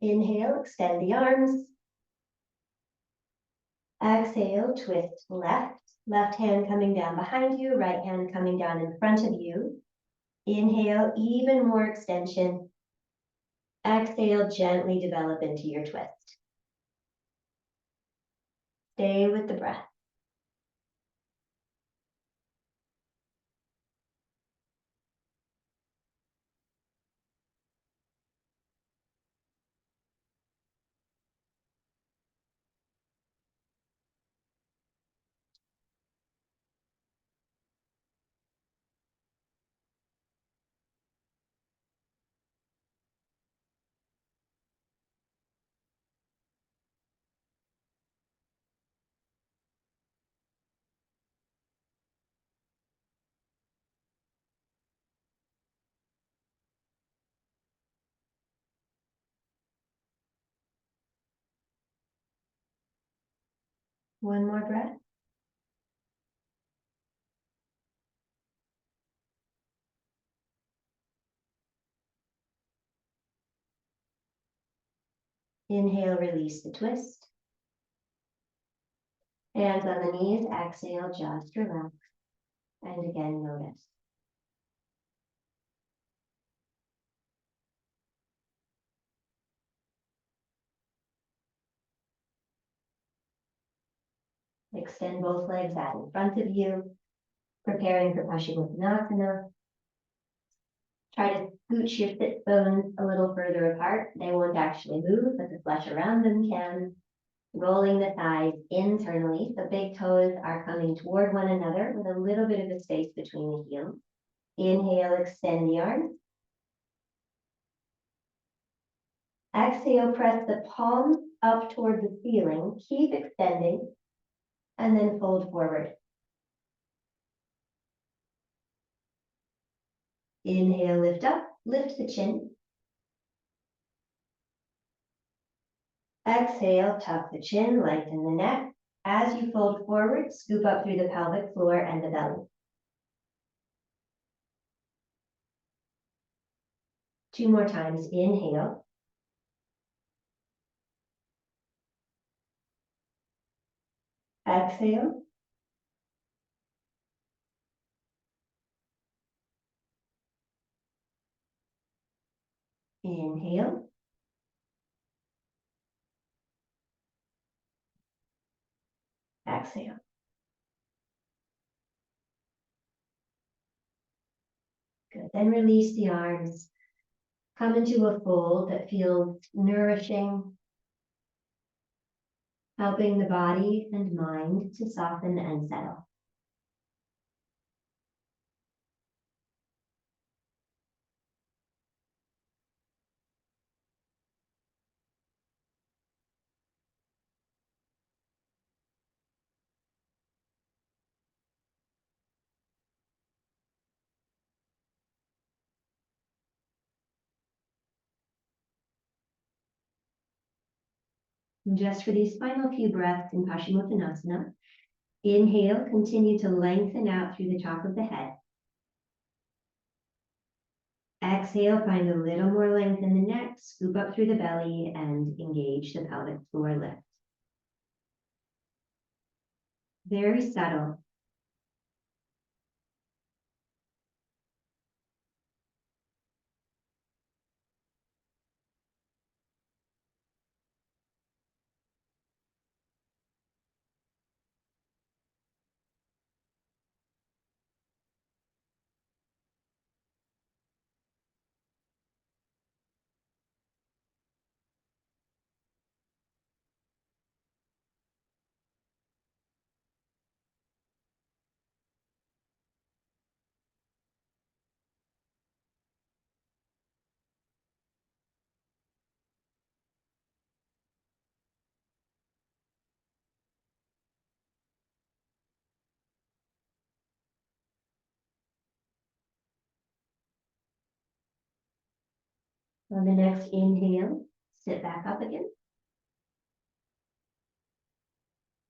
Inhale, extend the arms. Exhale, twist left. Left hand coming down behind you, right hand coming down in front of you. Inhale, even more extension. Exhale, gently develop into your twist. Stay with the breath. One more breath. Inhale, release the twist. Hands on the knees, exhale, just relax. And again, notice. Extend both legs out in front of you, preparing for Paschimottanasana. Try to scooch your sit bones a little further apart. They won't actually move, but the flesh around them can. Rolling the thighs internally. The big toes are coming toward one another with a little bit of a space between the heels. Inhale, extend the arms. Exhale, press the palms up toward the ceiling. Keep extending, and then fold forward. Inhale, lift up, lift the chin. Exhale, tuck the chin, lengthen the neck. As you fold forward, scoop up through the pelvic floor and the belly. Two more times. Inhale. Exhale. Inhale. Exhale. Good. Then release the arms. Come into a fold that feels nourishing, helping the body and mind to soften and settle. And just for these final few breaths in Paschimottanasana, inhale, continue to lengthen out through the top of the head. Exhale, find a little more length in the neck, scoop up through the belly and engage the pelvic floor lift. Very subtle. On the next inhale, sit back up again.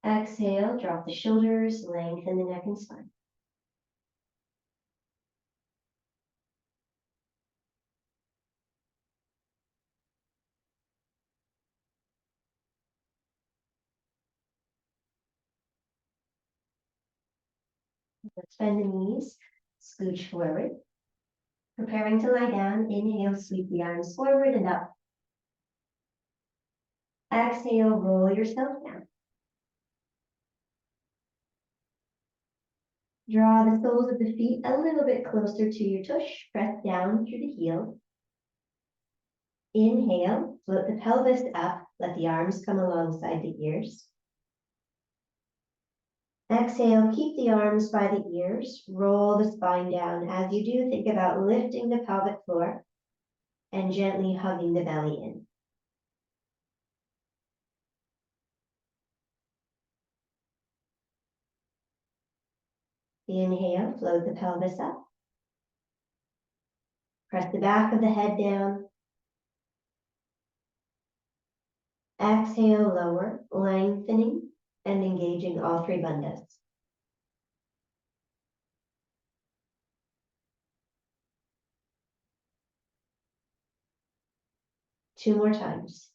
Exhale, drop the shoulders, lengthen the neck and spine. Let's bend the knees, scooch forward. Preparing to lie down, inhale, sweep the arms forward and up. Exhale, roll yourself down. Draw the soles of the feet a little bit closer to your tush. Press down through the heel. Inhale, float the pelvis up. Let the arms come alongside the ears. Exhale, keep the arms by the ears. Roll the spine down. As you do, think about lifting the pelvic floor and gently hugging the belly in. Inhale, float the pelvis up. Press the back of the head down. Exhale, lower, lengthening and engaging all three bandhas. Two more times.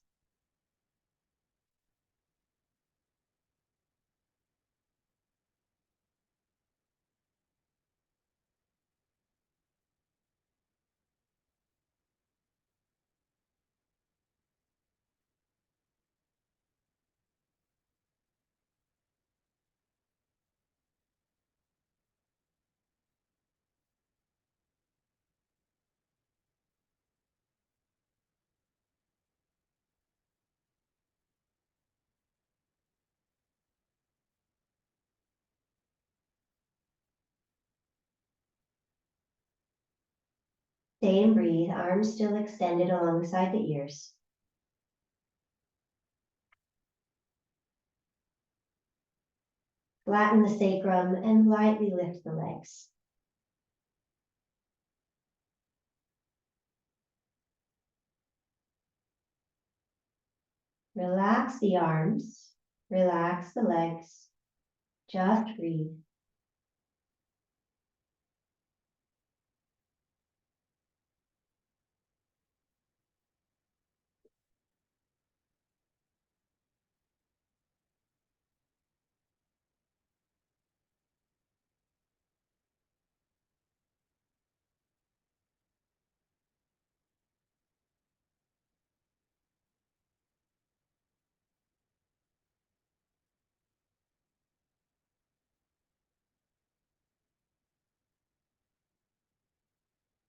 Stay and breathe, arms still extended alongside the ears. Flatten the sacrum and lightly lift the legs. Relax the arms, relax the legs, just breathe.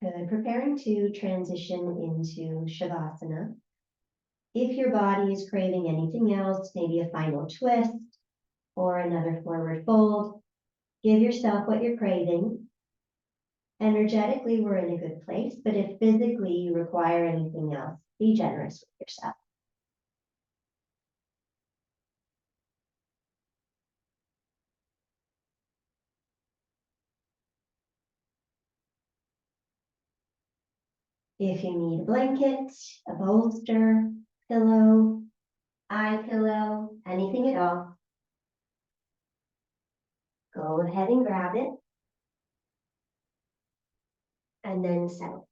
Good, preparing to transition into Shavasana. If your body is craving anything else, maybe a final twist or another forward fold, give yourself what you're craving. Energetically, we're in a good place, but if physically you require anything else, be generous with yourself. If you need a blanket, a bolster, pillow, eye pillow, anything at all, go ahead and grab it and then settle.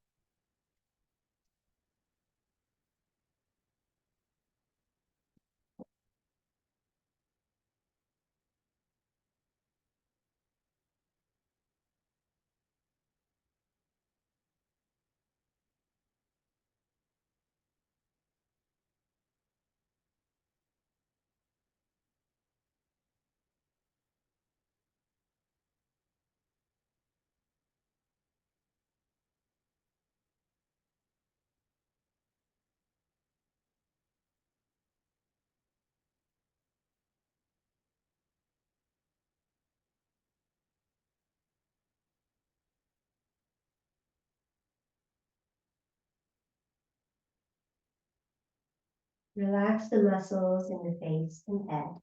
Relax the muscles in the face and head.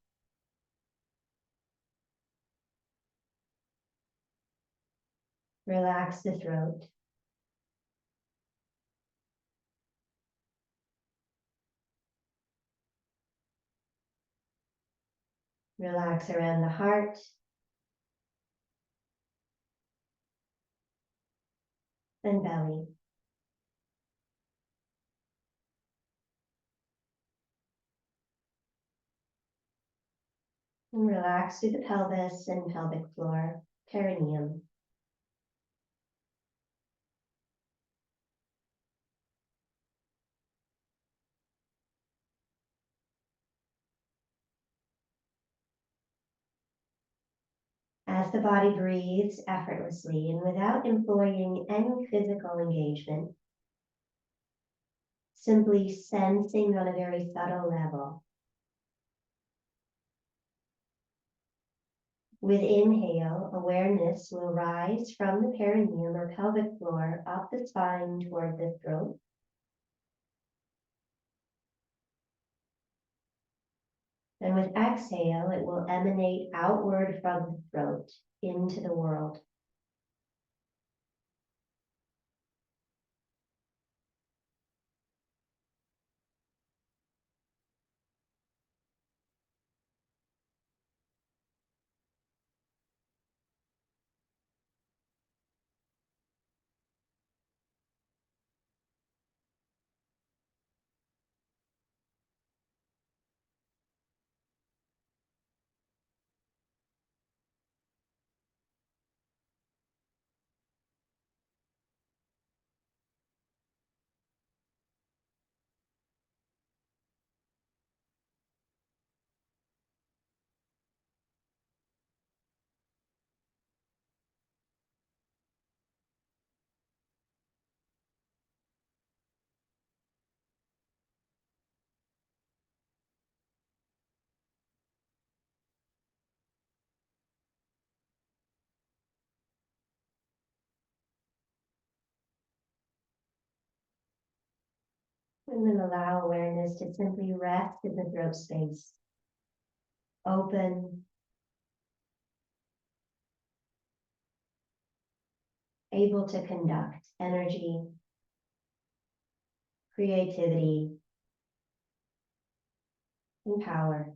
Relax the throat. Relax around the heart and belly. And relax through the pelvis and pelvic floor, perineum. As the body breathes effortlessly and without employing any physical engagement, simply sensing on a very subtle level. With inhale, awareness will rise from the perineum or pelvic floor up the spine toward the throat. And with exhale, it will emanate outward from the throat into the world. And then allow awareness to simply rest in the throat space. Open, able to conduct energy, creativity, and power.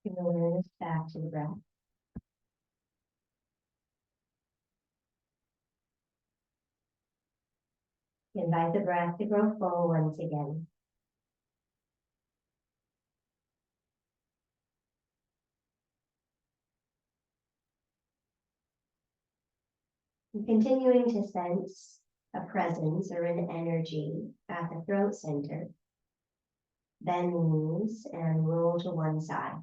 Bring awareness back to the breath. Invite the breath to grow full once again. And continuing to sense a presence or an energy at the throat center. Bend the knees and roll to one side.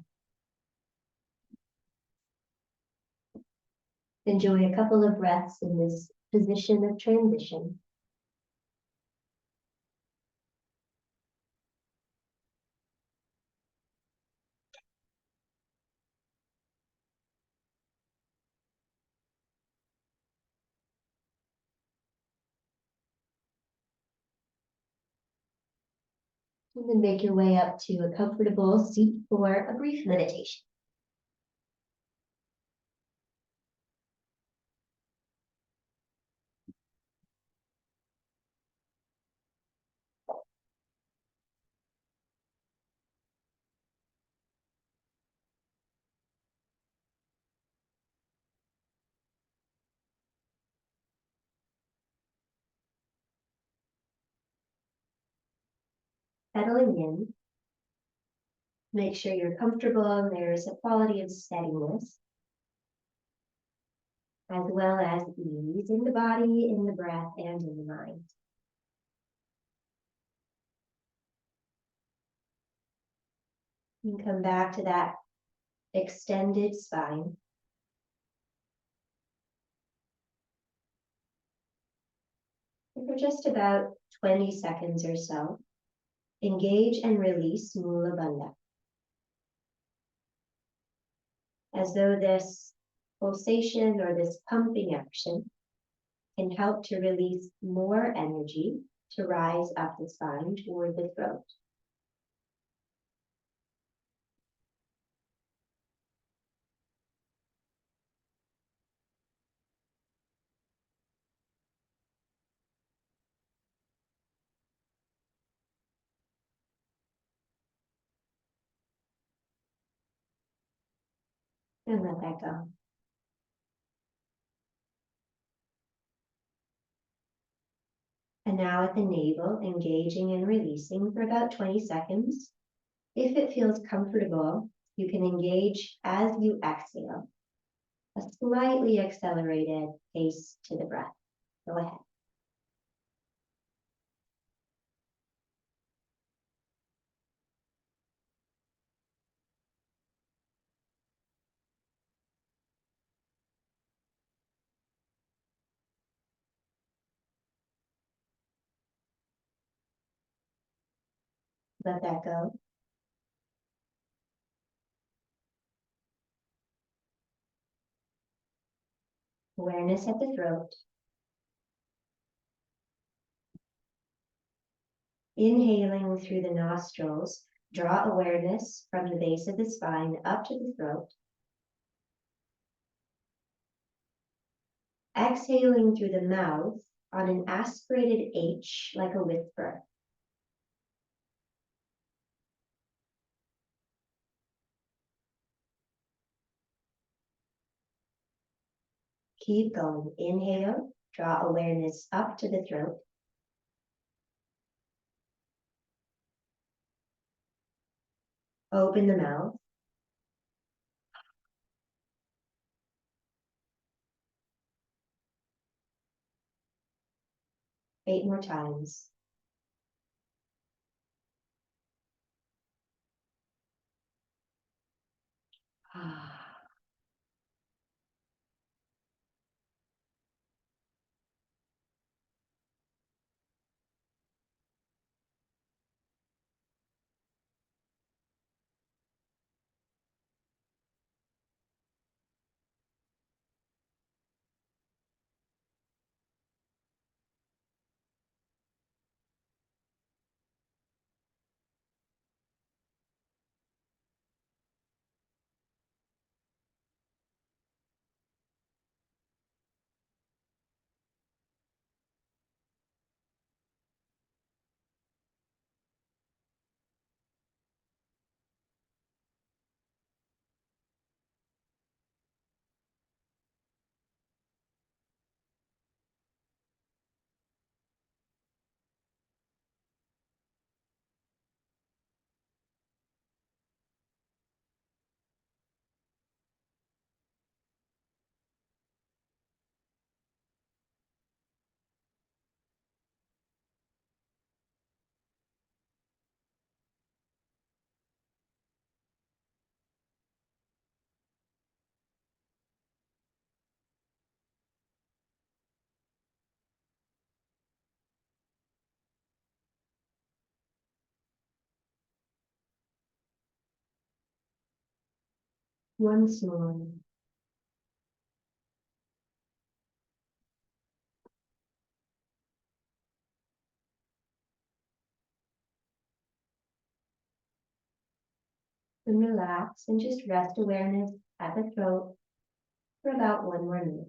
Enjoy a couple of breaths in this position of transition. And then make your way up to a comfortable seat for a brief meditation. Settling in, make sure you're comfortable and there's a quality of steadiness, as well as ease in the body, in the breath, and in the mind. You can come back to that extended spine. And for just about 20 seconds or so, engage and release mula bandha. As though this pulsation or this pumping action can help to release more energy to rise up the spine toward the throat. And let that go. And now at the navel, engaging and releasing for about 20 seconds. If it feels comfortable, you can engage as you exhale, a slightly accelerated pace to the breath. Go ahead. Let that go. Awareness at the throat. Inhaling through the nostrils, draw awareness from the base of the spine up to the throat. Exhaling through the mouth on an aspirated H like a whisper. Keep going. Inhale, draw awareness up to the throat. Open the mouth. Eight more times. once more. And relax and just rest awareness at the throat for about 1 more minute.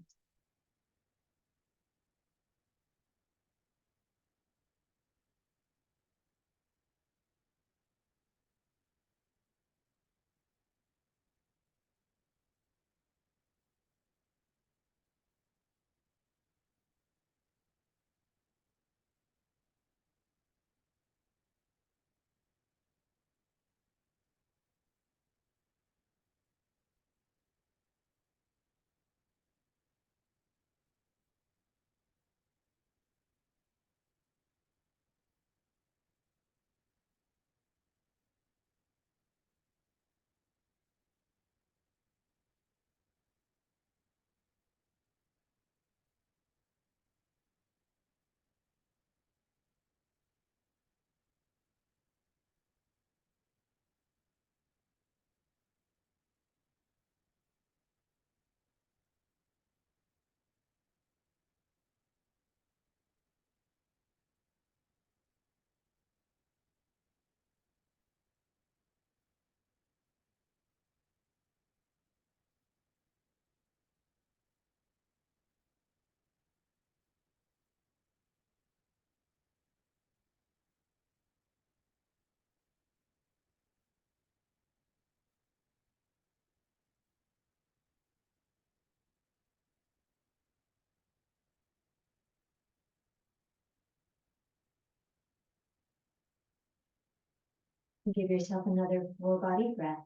Give yourself another full body breath.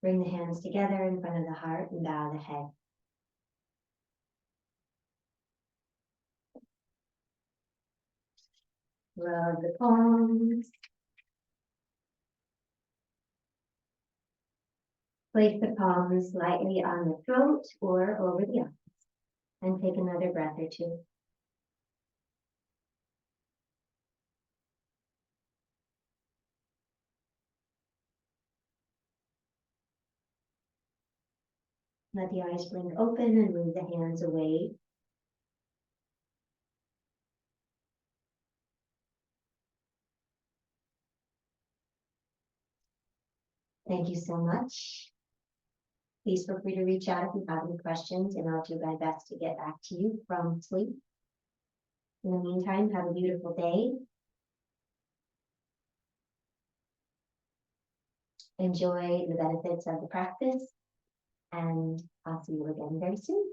Bring the hands together in front of the heart and bow the head. Rub the palms. Place the palms lightly on the throat or over the eyes. And take another breath or two. Let the eyes blink open and move the hands away. Thank you so much. Please feel free to reach out if you have any questions, and I'll do my best to get back to you promptly. In the meantime, have a beautiful day. Enjoy the benefits of the practice, and I'll see you again very soon.